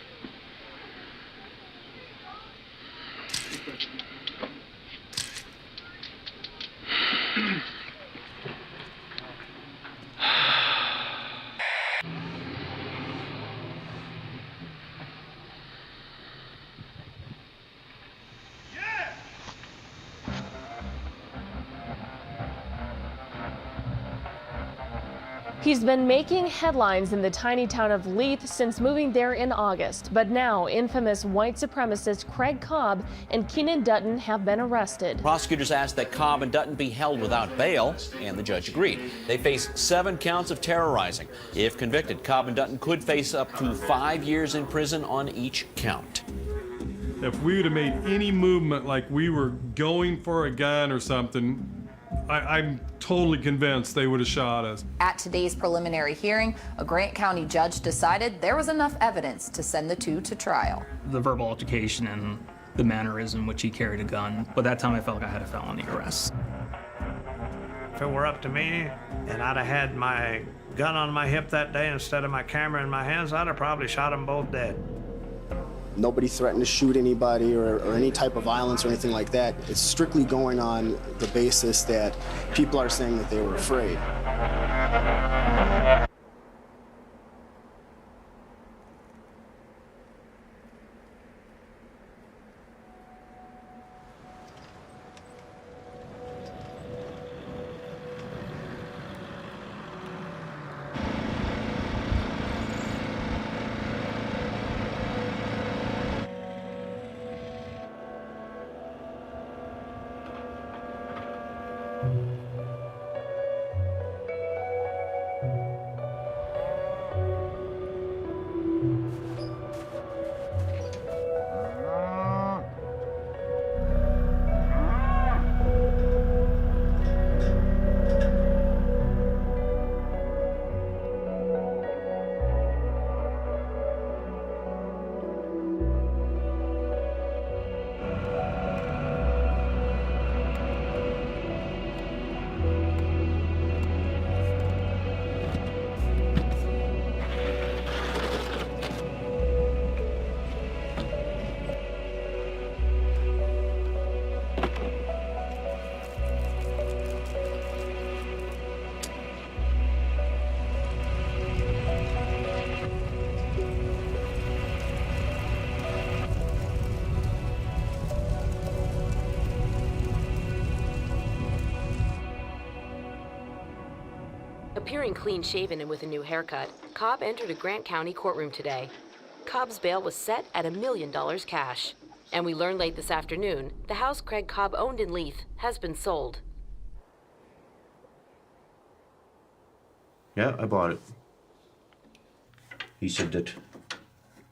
He's been making headlines in the tiny town of Leith since moving there in August. But now, infamous white supremacist Craig Cobb and Keenan Dutton have been arrested. Prosecutors asked that Cobb and Dutton be held without bail, and the judge agreed. They face 7 counts of terrorizing. If convicted, Cobb and Dutton could face up to 5 years in prison on each count. If we would have made any movement like we were going for a gun or something, I'm totally convinced they would have shot us. At today's preliminary hearing, a Grant County judge decided there was enough evidence to send the two to trial. The verbal altercation and the mannerism in which he carried a gun, but that time I felt like I had a felony arrest. If it were up to me and I'd have had my gun on my hip that day instead of my camera in my hands, I'd have probably shot them both dead. Nobody threatened to shoot anybody or any type of violence or anything like that. It's strictly going on the basis that people are saying that they were afraid. Appearing clean-shaven and with a new haircut, Cobb entered a Grant County courtroom today. Cobb's bail was set at $1 million cash. And we learned late this afternoon, the house Craig Cobb owned in Leith has been sold. Yeah, I bought it. He said that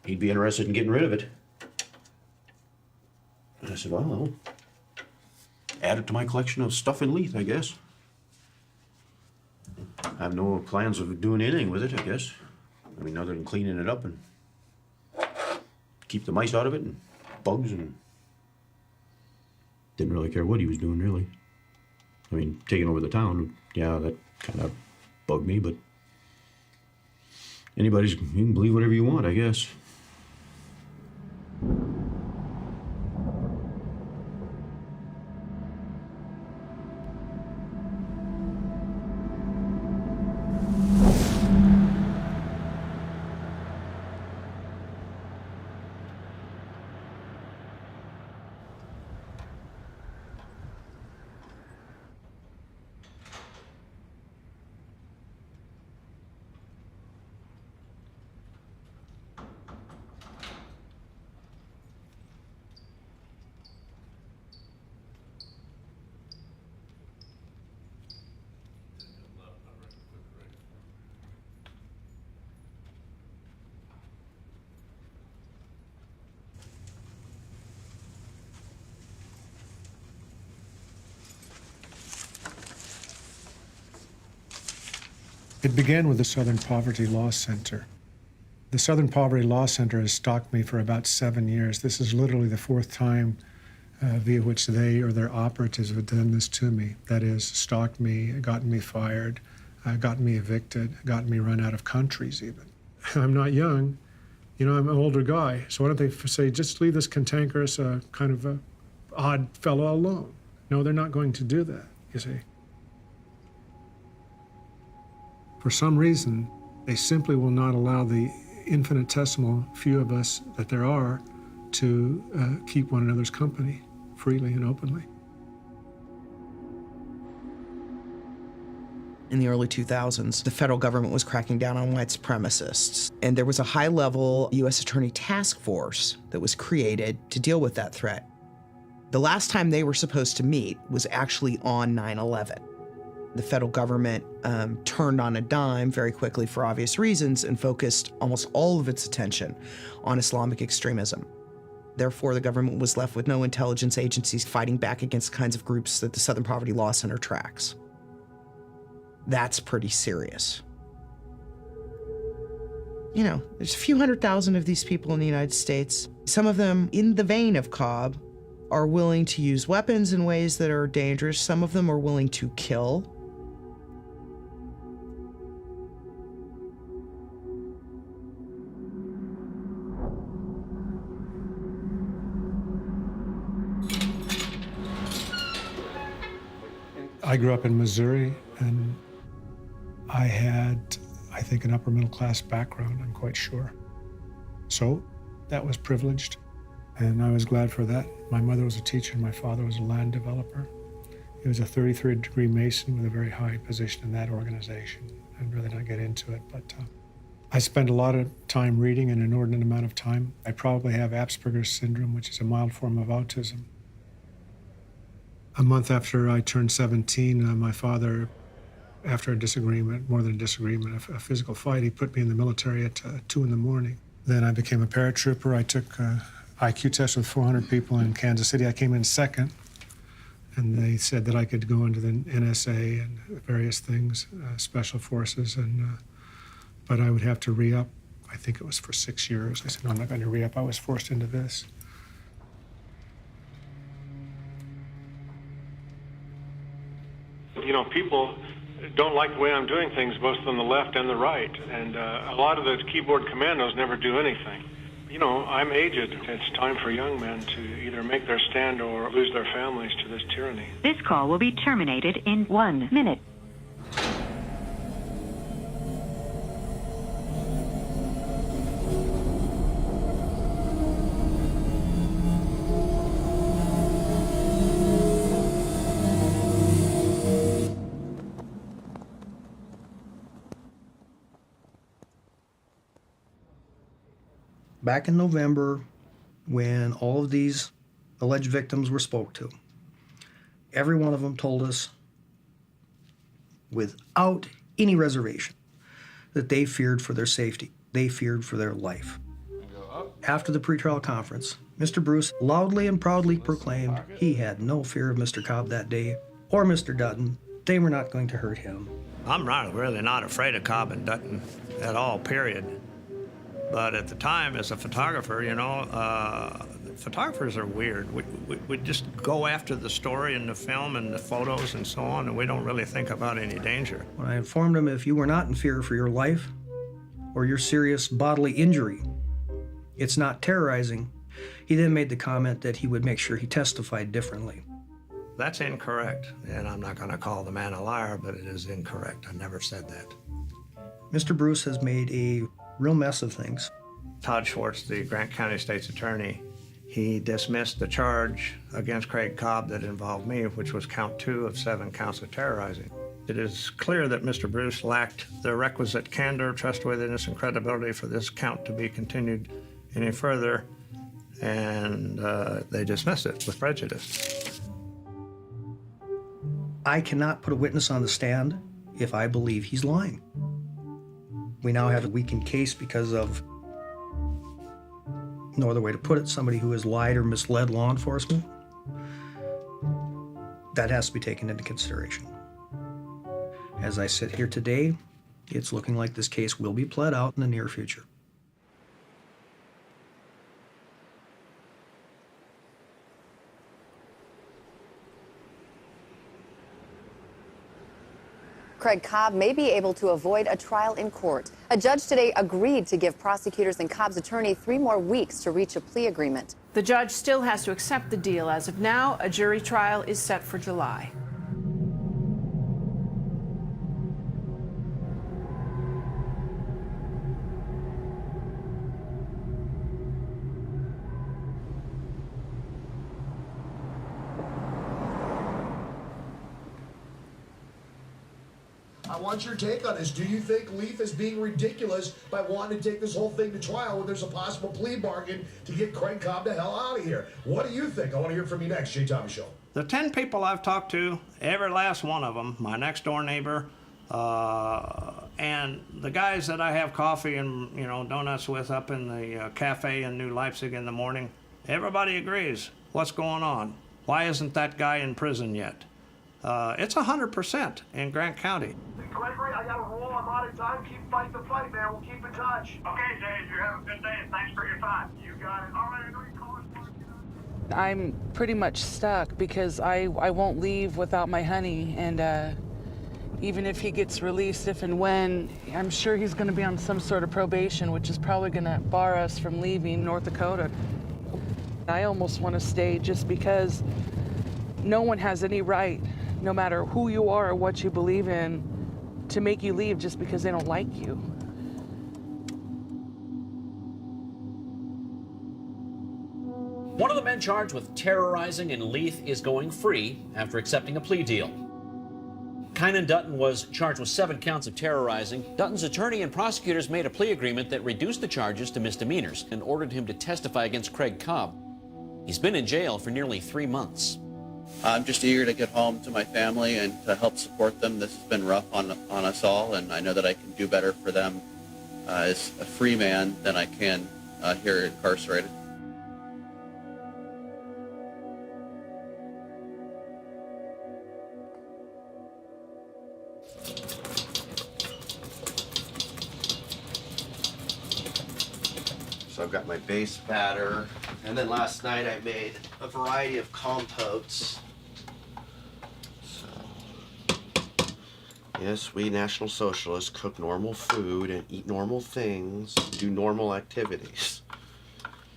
he'd be interested in getting rid of it. And I said, well, I'll add it to my collection of stuff in Leith, I guess. I have no plans of doing anything with it, I guess. I mean, other than cleaning it up and keep the mice out of it and bugs and... Didn't really care what he was doing, really. I mean, taking over the town, yeah, that kind of bugged me, but... you can believe whatever you want, I guess. It began with the Southern Poverty Law Center. The Southern Poverty Law Center has stalked me for about 7 years. This is literally the 4th time via which they or their operatives have done this to me. That is, stalked me, gotten me fired, gotten me evicted, gotten me run out of countries even. I'm not young. You know, I'm an older guy. So why don't they say, just leave this cantankerous kind of odd fellow alone? No, they're not going to do that, you see. For some reason, they simply will not allow the infinitesimal few of us that there are to keep one another's company freely and openly. In the early 2000s, the federal government was cracking down on white supremacists, and there was a high-level U.S. Attorney task force that was created to deal with that threat. The last time they were supposed to meet was actually on 9/11. The federal government turned on a dime very quickly for obvious reasons and focused almost all of its attention on Islamic extremism. Therefore, the government was left with no intelligence agencies fighting back against kinds of groups that the Southern Poverty Law Center tracks. That's pretty serious. You know, there's a few 100,000 of these people in the United States. Some of them, in the vein of Cobb, are willing to use weapons in ways that are dangerous. Some of them are willing to kill. I grew up in Missouri, and I had, I think, an upper middle class background, I'm quite sure. So that was privileged, and I was glad for that. My mother was a teacher, and my father was a land developer. He was a 33rd-degree Mason with a very high position in that organization. I'd rather not get into it, but I spent a lot of time reading, an inordinate amount of time. I probably have Asperger's syndrome, which is a mild form of autism. A month after I turned 17, my father, after a disagreement, more than a disagreement, a physical fight, he put me in the military at 2 in the morning. Then I became a paratrooper. I took IQ tests with 400 people in Kansas City. I came in second, and they said that I could go into the NSA and various things, special forces, and but I would have to re-up. I think it was for 6 years. I said, no, I'm not going to re-up. I was forced into this. You know, people don't like the way I'm doing things, both on the left and the right, and a lot of the keyboard commandos never do anything. You know, I'm aged. It's time for young men to either make their stand or lose their families to this tyranny. This call will be terminated in 1 minute. Back in November, when all of these alleged victims were spoke to, every one of them told us without any reservation that they feared for their safety. They feared for their life. After the pretrial conference, Mr. Bruce loudly and proudly proclaimed he had no fear of Mr. Cobb that day or Mr. Dutton. They were not going to hurt him. I'm really not afraid of Cobb and Dutton at all, period. But at the time, as a photographer, you know, photographers are weird. We just go after the story and the film and the photos and so on, and we don't really think about any danger. When I informed him if you were not in fear for your life or your serious bodily injury, it's not terrorizing, he then made the comment that he would make sure he testified differently. That's incorrect, and I'm not going to call the man a liar, but it is incorrect. I never said that. Mr. Bruce has made a real mess of things. Todd Schwartz, the Grant County State's attorney, he dismissed the charge against Craig Cobb that involved me, which was count 2 of 7 counts of terrorizing. It is clear that Mr. Bruce lacked the requisite candor, trustworthiness, and credibility for this count to be continued any further, and they dismissed it with prejudice. I cannot put a witness on the stand if I believe he's lying. We now have a weakened case because of, no other way to put it, somebody who has lied or misled law enforcement. That has to be taken into consideration. As I sit here today, it's looking like this case will be pled out in the near future. Craig Cobb may be able to avoid a trial in court. A judge today agreed to give prosecutors and Cobb's attorney 3 more weeks to reach a plea agreement. The judge still has to accept the deal. As of now, a jury trial is set for July. want your take on this. Do you think Leith is being ridiculous by wanting to take this whole thing to trial when there's a possible plea bargain to get Craig Cobb the hell out of here? What do you think? I want to hear from you next, Jay Thomas Show. The 10 people I've talked to, every last one of them, my next door neighbor, and the guys that I have coffee and donuts with up in the cafe in New Leipzig in the morning, everybody agrees. What's going on? Why isn't that guy in prison yet? It's 100% in Grant County. Gregory, I got to roll. I'm out of time. Keep fighting the fight, man. We'll keep in touch. Okay, Jay. You have a good day, and thanks for your time. You got it. All right, I know you call us. I'm pretty much stuck because I won't leave without my honey, and even if he gets released, if and when, I'm sure he's going to be on some sort of probation, which is probably going to bar us from leaving North Dakota. I almost want to stay just because no one has any right, no matter who you are or what you believe in, to make you leave just because they don't like you. One of the men charged with terrorizing in Leith is going free after accepting a plea deal. Kynan Dutton was charged with 7 counts of terrorizing. Dutton's attorney and prosecutors made a plea agreement that reduced the charges to misdemeanors and ordered him to testify against Craig Cobb. He's been in jail for nearly 3 months. I'm just eager to get home to my family and to help support them. This has been rough on us all, and I know that I can do better for them as a free man than I can here incarcerated. So I've got my base batter, and then last night I made a variety of compotes. So, yes, we National Socialists cook normal food and eat normal things, do normal activities.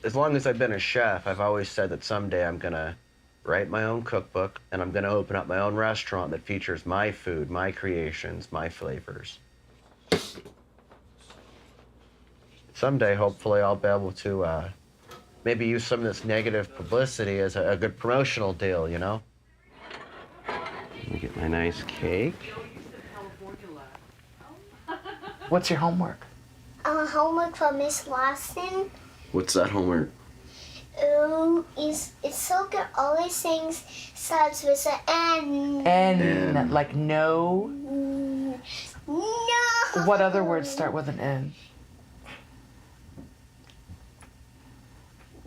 As long as I've been a chef, I've always said that someday I'm gonna write my own cookbook, and I'm gonna open up my own restaurant that features my food, my creations, my flavors. Someday, hopefully, I'll be able to maybe use some of this negative publicity as a good promotional deal, you know? Let me get my nice cake. What's your homework? Homework for Miss Lawson. What's that homework? It's so good. All these things starts with an N. N, like no? No. What other words start with an N?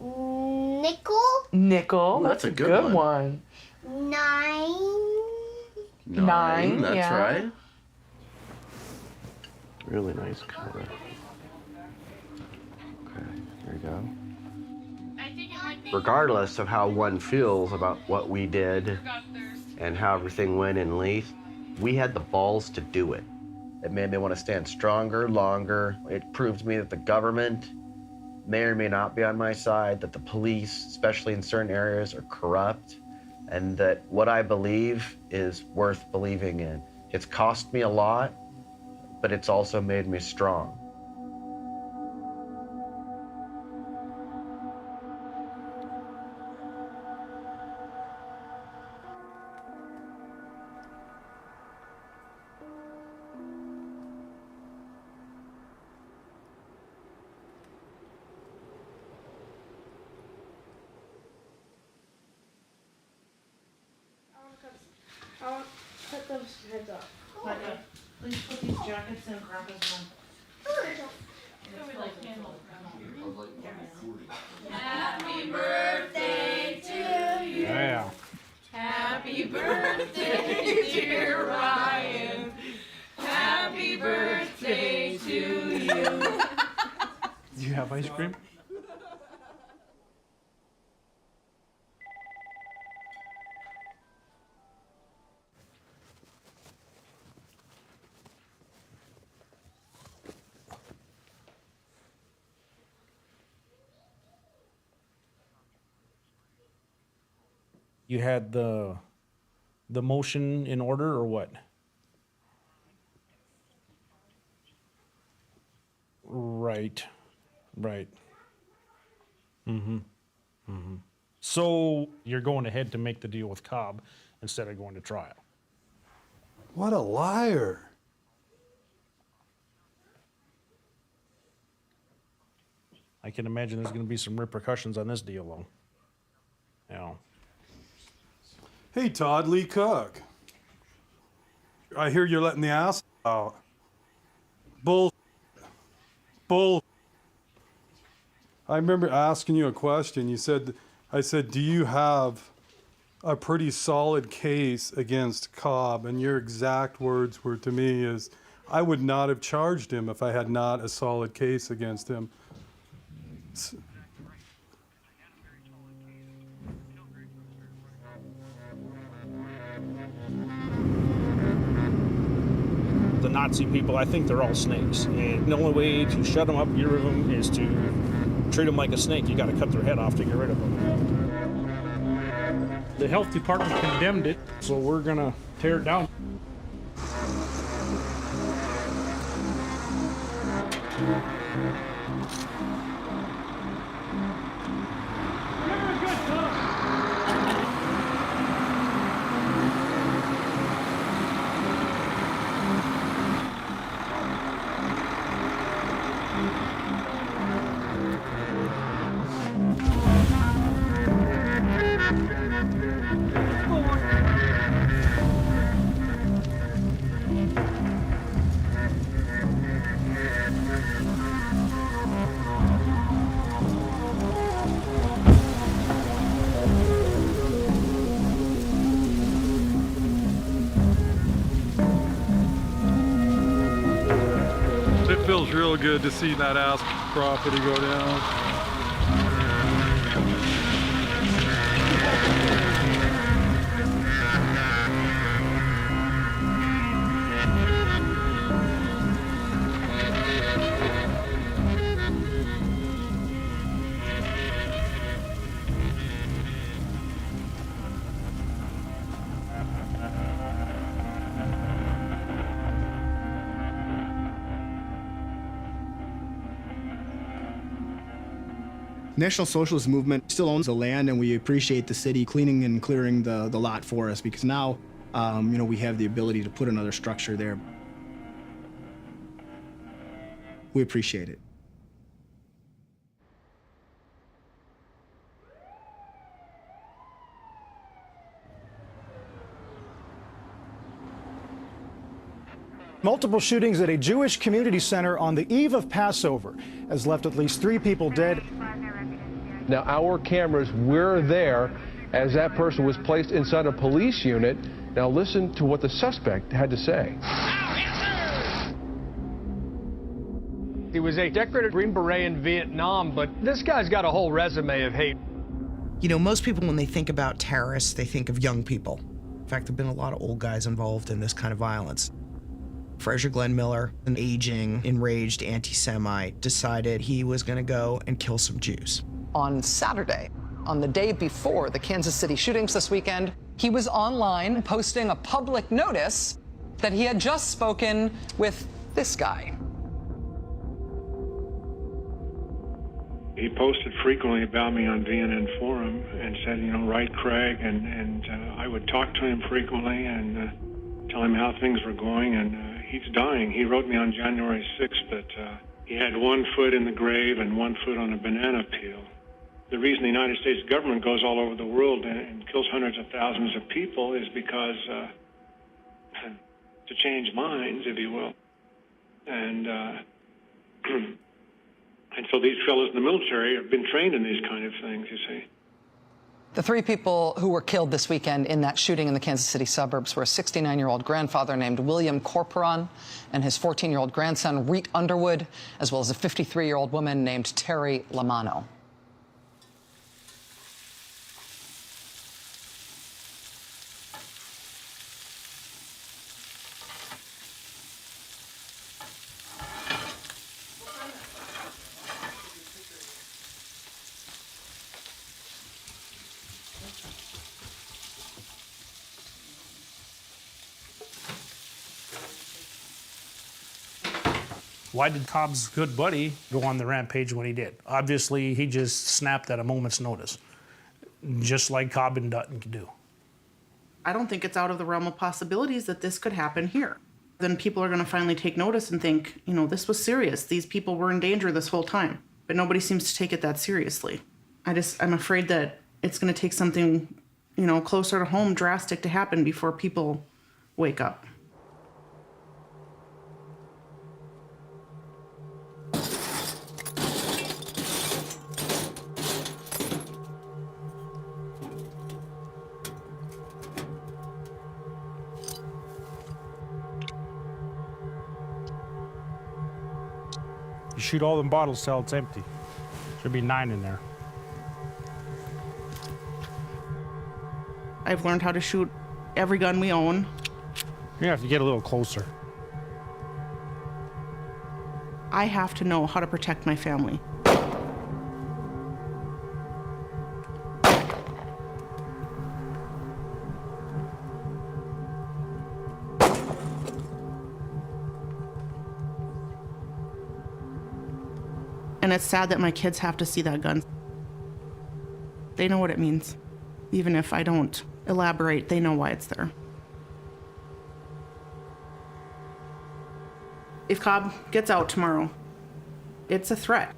Nickel. Nickel. Ooh, that's a good one. 9. Nine, That's yeah. right. Really nice color. Okay, there you go. Regardless of how one feels about what we did and how everything went in Leith, we had the balls to do it. It made me want to stand stronger, longer. It proved to me that the government may or may not be on my side, that the police, especially in certain areas, are corrupt, and that what I believe is worth believing in. It's cost me a lot, but it's also made me strong. I'll put those heads up. Okay. Please put these jackets in Grandpa's room. Happy birthday to you. Yeah. Happy birthday, dear Ryan. Happy birthday to you. Do you have ice cream? You had the motion in order or what? Right. So you're going ahead to make the deal with Cobb instead of going to trial. What a liar. I can imagine there's going to be some repercussions on this deal, though. Yeah. Hey, Todd, Lee Cook. I hear you're letting the ass out. Bull. I remember asking you a question. I said, do you have a pretty solid case against Cobb? And your exact words were to me is, I would not have charged him if I had not a solid case against him. The Nazi people, I think they're all snakes. And the only way to shut them up, get rid of them, is to treat them like a snake. You got to cut their head off to get rid of them. The health department condemned it, so we're going to tear it down. It feels real good to see that ass property go down. National Socialist Movement still owns the land, and we appreciate the city cleaning and clearing the lot for us, because now, we have the ability to put another structure there. We appreciate it. Multiple shootings at a Jewish community center on the eve of Passover has left at least 3 people dead. Now, our cameras were there as that person was placed inside a police unit. Now, listen to what the suspect had to say. He was a decorated Green Beret in Vietnam, but this guy's got a whole resume of hate. You know, most people, when they think about terrorists, they think of young people. In fact, there have been a lot of old guys involved in this kind of violence. Fraser Glenn Miller, an aging, enraged anti-Semite, decided he was going to go and kill some Jews. On Saturday, on the day before the Kansas City shootings this weekend, he was online posting a public notice that he had just spoken with this guy. He posted frequently about me on VNN Forum and said, write Craig, and I would talk to him frequently and tell him how things were going, and he's dying. He wrote me on January 6th that he had 1 foot in the grave and 1 foot on a banana peel. The reason the United States government goes all over the world and kills hundreds of thousands of people is because to change minds, if you will. And and so these fellows in the military have been trained in these kind of things, you see. The 3 people who were killed this weekend in that shooting in the Kansas City suburbs were a 69-year-old grandfather named William Corporon and his 14-year-old grandson, Reet Underwood, as well as a 53-year-old woman named Terry Lamano. Why did Cobb's good buddy go on the rampage when he did? Obviously, he just snapped at a moment's notice, just like Cobb and Dutton could do. I don't think it's out of the realm of possibilities that this could happen here. Then people are going to finally take notice and think, this was serious. These people were in danger this whole time. but nobody seems to take it that seriously. I'm afraid that it's going to take something, closer to home, drastic to happen before people wake up. You shoot all them bottles till it's empty. Should be 9 in there. I've learned how to shoot every gun we own. You have to get a little closer. I have to know how to protect my family. And it's sad that my kids have to see that gun. They know what it means. Even if I don't elaborate, they know why it's there. If Cobb gets out tomorrow, it's a threat.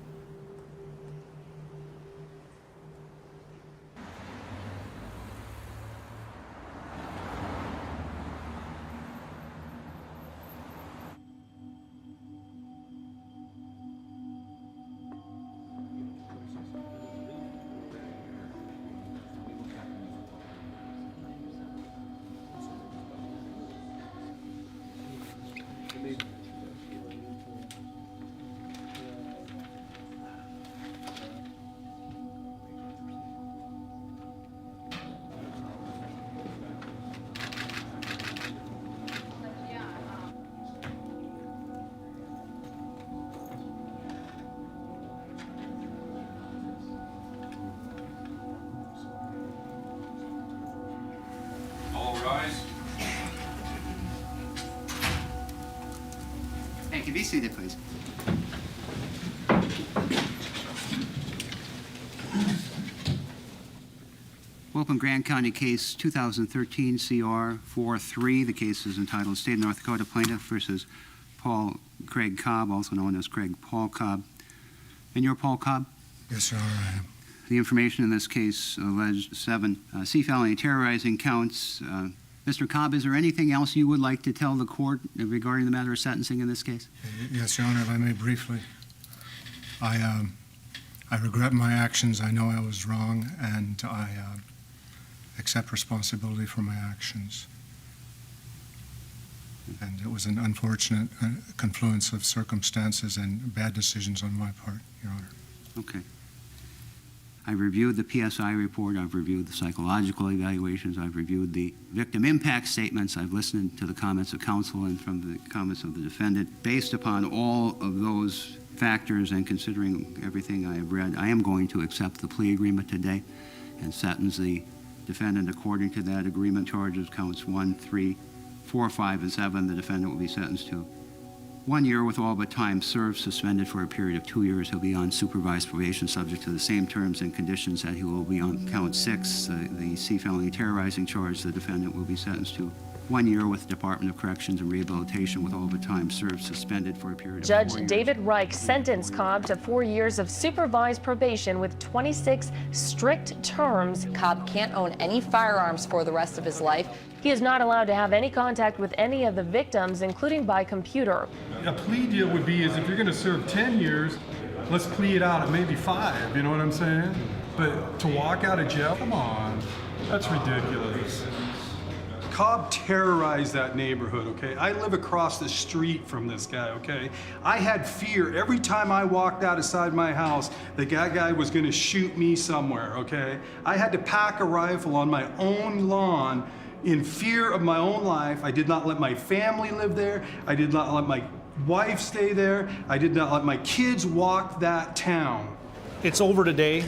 Hey, can you be seated, please? Open Grand County Case 2013 CR 43. The case is entitled State of North Dakota Plaintiff versus Craig Cobb, also known as Craig Paul Cobb. And you're Paul Cobb? Yes, Your Honor, I am. The information in this case alleged 7 C felony terrorizing counts. Mr. Cobb, is there anything else you would like to tell the court regarding the matter of sentencing in this case? Yes, Your Honor, if I may briefly. I regret my actions. I know I was wrong, and I accept responsibility for my actions. And it was an unfortunate confluence of circumstances and bad decisions on my part, Your Honor. Okay. I've reviewed the PSI report, I've reviewed the psychological evaluations, I've reviewed the victim impact statements, I've listened to the comments of counsel and from the comments of the defendant. Based upon all of those factors and considering everything I have read, I am going to accept the plea agreement today and sentence the defendant according to that agreement. Charges counts 1, 3, 4, 5, and 7. The defendant will be sentenced to 1 year with all but time served, suspended for a period of 2 years. He'll be on supervised probation subject to the same terms and conditions that he will be on count 6, the C felony terrorizing charge. The defendant will be sentenced to 1 year with Department of Corrections and Rehabilitation with all but time served, suspended for a period of 4 years. Judge David Reich sentenced Cobb to 4 years of supervised probation with 26 strict terms. Cobb can't own any firearms for the rest of his life. He is not allowed to have any contact with any of the victims, including by computer. A plea deal would be is if you're going to serve 10 years, let's plea it out at maybe 5, you know what I'm saying? But to walk out of jail, come on, that's ridiculous. Cobb terrorized that neighborhood, okay? I live across the street from this guy, okay? I had fear every time I walked outside my house that guy was gonna shoot me somewhere, okay? I had to pack a rifle on my own lawn in fear of my own life. I did not let my family live there. I did not let my wife stay there. I did not let my kids walk that town. It's over today,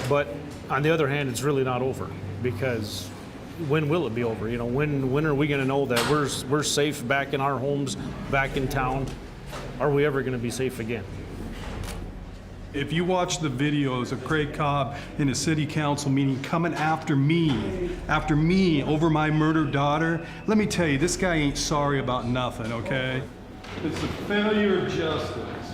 but on the other hand, it's really not over, because when will it be over? You know, when are we going to know that we're safe back in our homes, back in town? Are we ever going to be safe again? If you watch the videos of Craig Cobb in a city council meeting coming after me over my murdered daughter, let me tell you, this guy ain't sorry about nothing, okay? It's a failure of justice.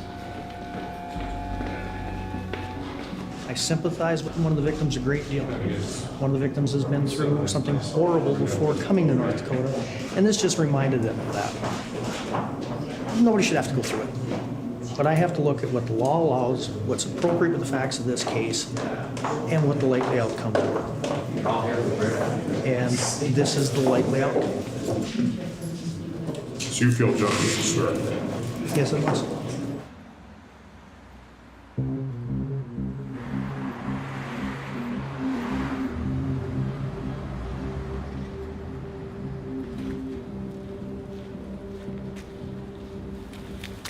I sympathize with one of the victims a great deal. One of the victims has been through something horrible before coming to North Dakota, and this just reminded them of that. Nobody should have to go through it. But I have to look at what the law allows, what's appropriate with the facts of this case, and what the likely outcome were. And this is the likely outcome. So you feel justice is served? Yes, it was.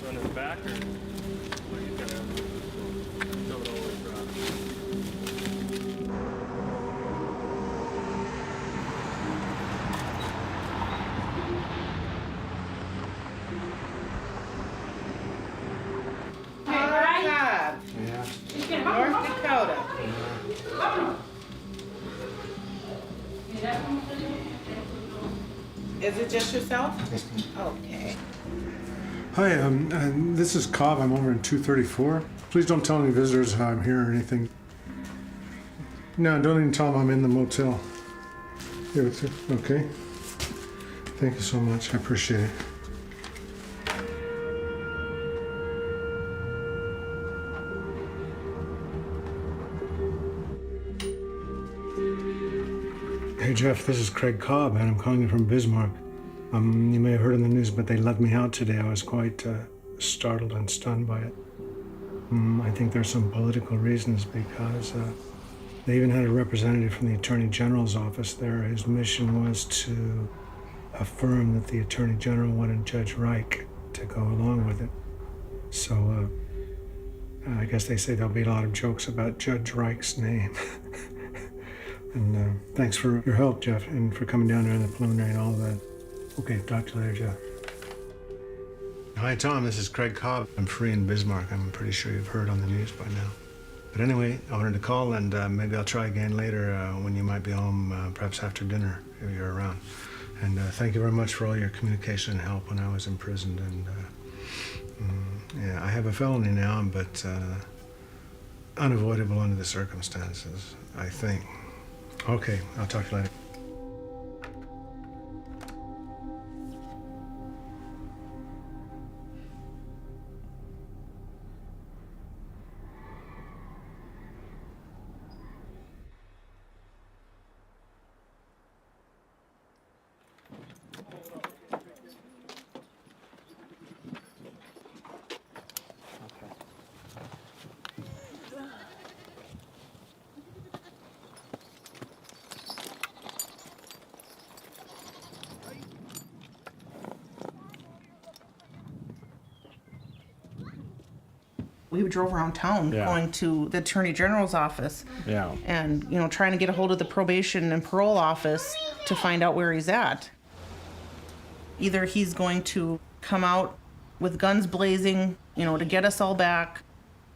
Running back, or are you gonna throw it over? North Dakota. Is it just yourself? Okay. Hi, this is Cobb. I'm over in 234. Please don't tell any visitors I'm here or anything. No, don't even tell them I'm in the motel. Here, it's okay. Thank you so much. I appreciate it. Hey Jeff, this is Craig Cobb, and I'm calling you from Bismarck. You may have heard in the news, but they let me out today. I was quite startled and stunned by it. I think there's some political reasons because they even had a representative from the Attorney General's office there. His mission was to affirm that the Attorney General wanted Judge Reich to go along with it. So I guess they say there'll be a lot of jokes about Judge Reich's name. And thanks for your help, Jeff, and for coming down there in the preliminary and all that. Okay, talk to you later, Jeff. Hi, Tom. This is Craig Cobb. I'm free in Bismarck. I'm pretty sure you've heard on the news by now. But anyway, I wanted to call, and maybe I'll try again later when you might be home, perhaps after dinner, if you're around. And thank you very much for all your communication and help when I was imprisoned. And yeah, I have a felony now, but unavoidable under the circumstances, I think. Okay, I'll talk to you later. We drove around town going to the Attorney General's office and, you know, trying to get a hold of the probation and parole office to find out where he's at. Either he's going to come out with guns blazing, you know, to get us all back,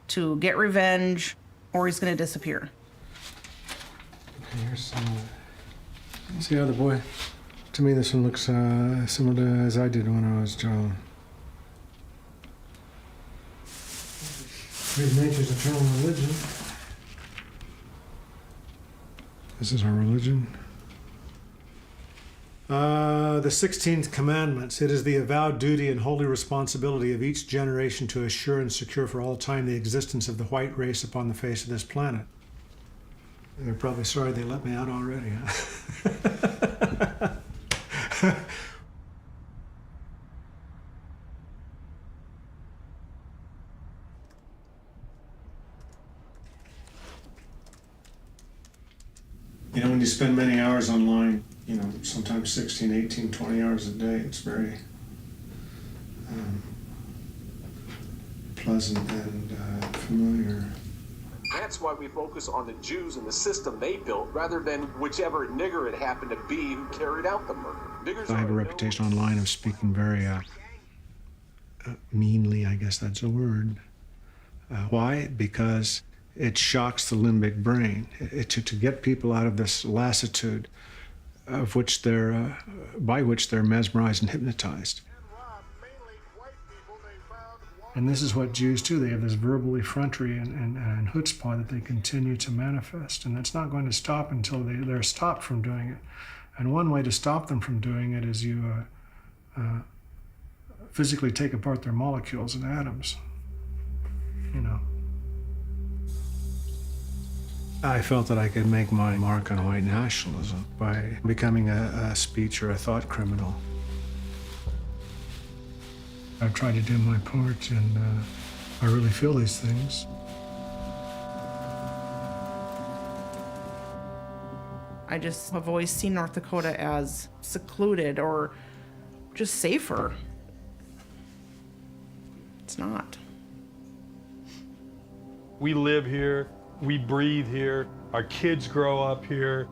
to get revenge, or he's going to disappear. Okay, here's some. See how the boy? To me, this one looks similar to as I did when I was child. Here's nature's eternal religion. This is our religion. The 16th Commandments. It is the avowed duty and holy responsibility of each generation to assure and secure for all time the existence of the white race upon the face of this planet. They're probably sorry they let me out already, huh? You know, when you spend many hours online, you know, sometimes 16, 18, 20 hours a day, it's very pleasant and familiar. That's why we focus on the Jews and the system they built rather than whichever nigger it happened to be who carried out the murder. Niggers I have a reputation online of speaking very meanly, I guess that's a word. Why? Because it shocks the limbic brain. To get people out of this lassitude of which by which they're mesmerized and hypnotized. And this is what Jews do. They have this verbal effrontery and chutzpah that they continue to manifest. And that's not going to stop until they're stopped from doing it. And one way to stop them from doing it is you physically take apart their molecules and atoms. You know. I felt that I could make my mark on white nationalism by becoming a speech or a thought criminal. I've tried to do my part, and I really feel these things. I just have always seen North Dakota as secluded or just safer. It's not. We live here, we breathe here, our kids grow up here.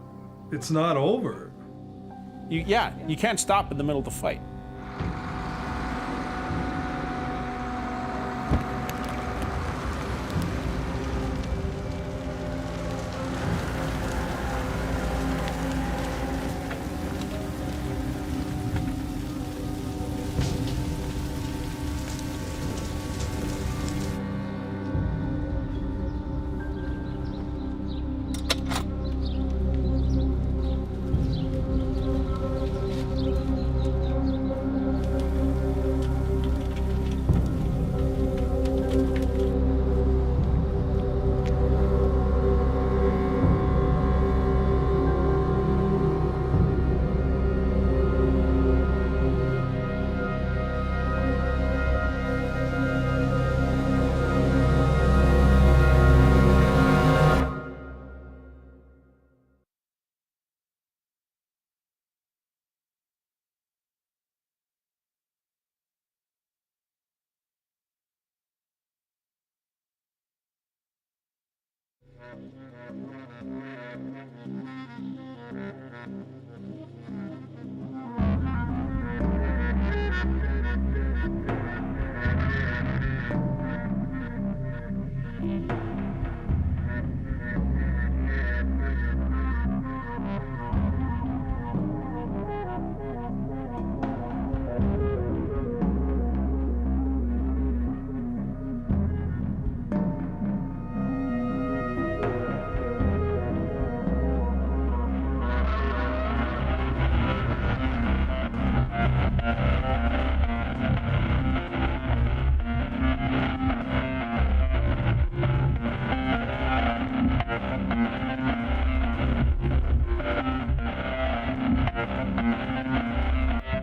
It's not over. You can't stop in the middle of the fight.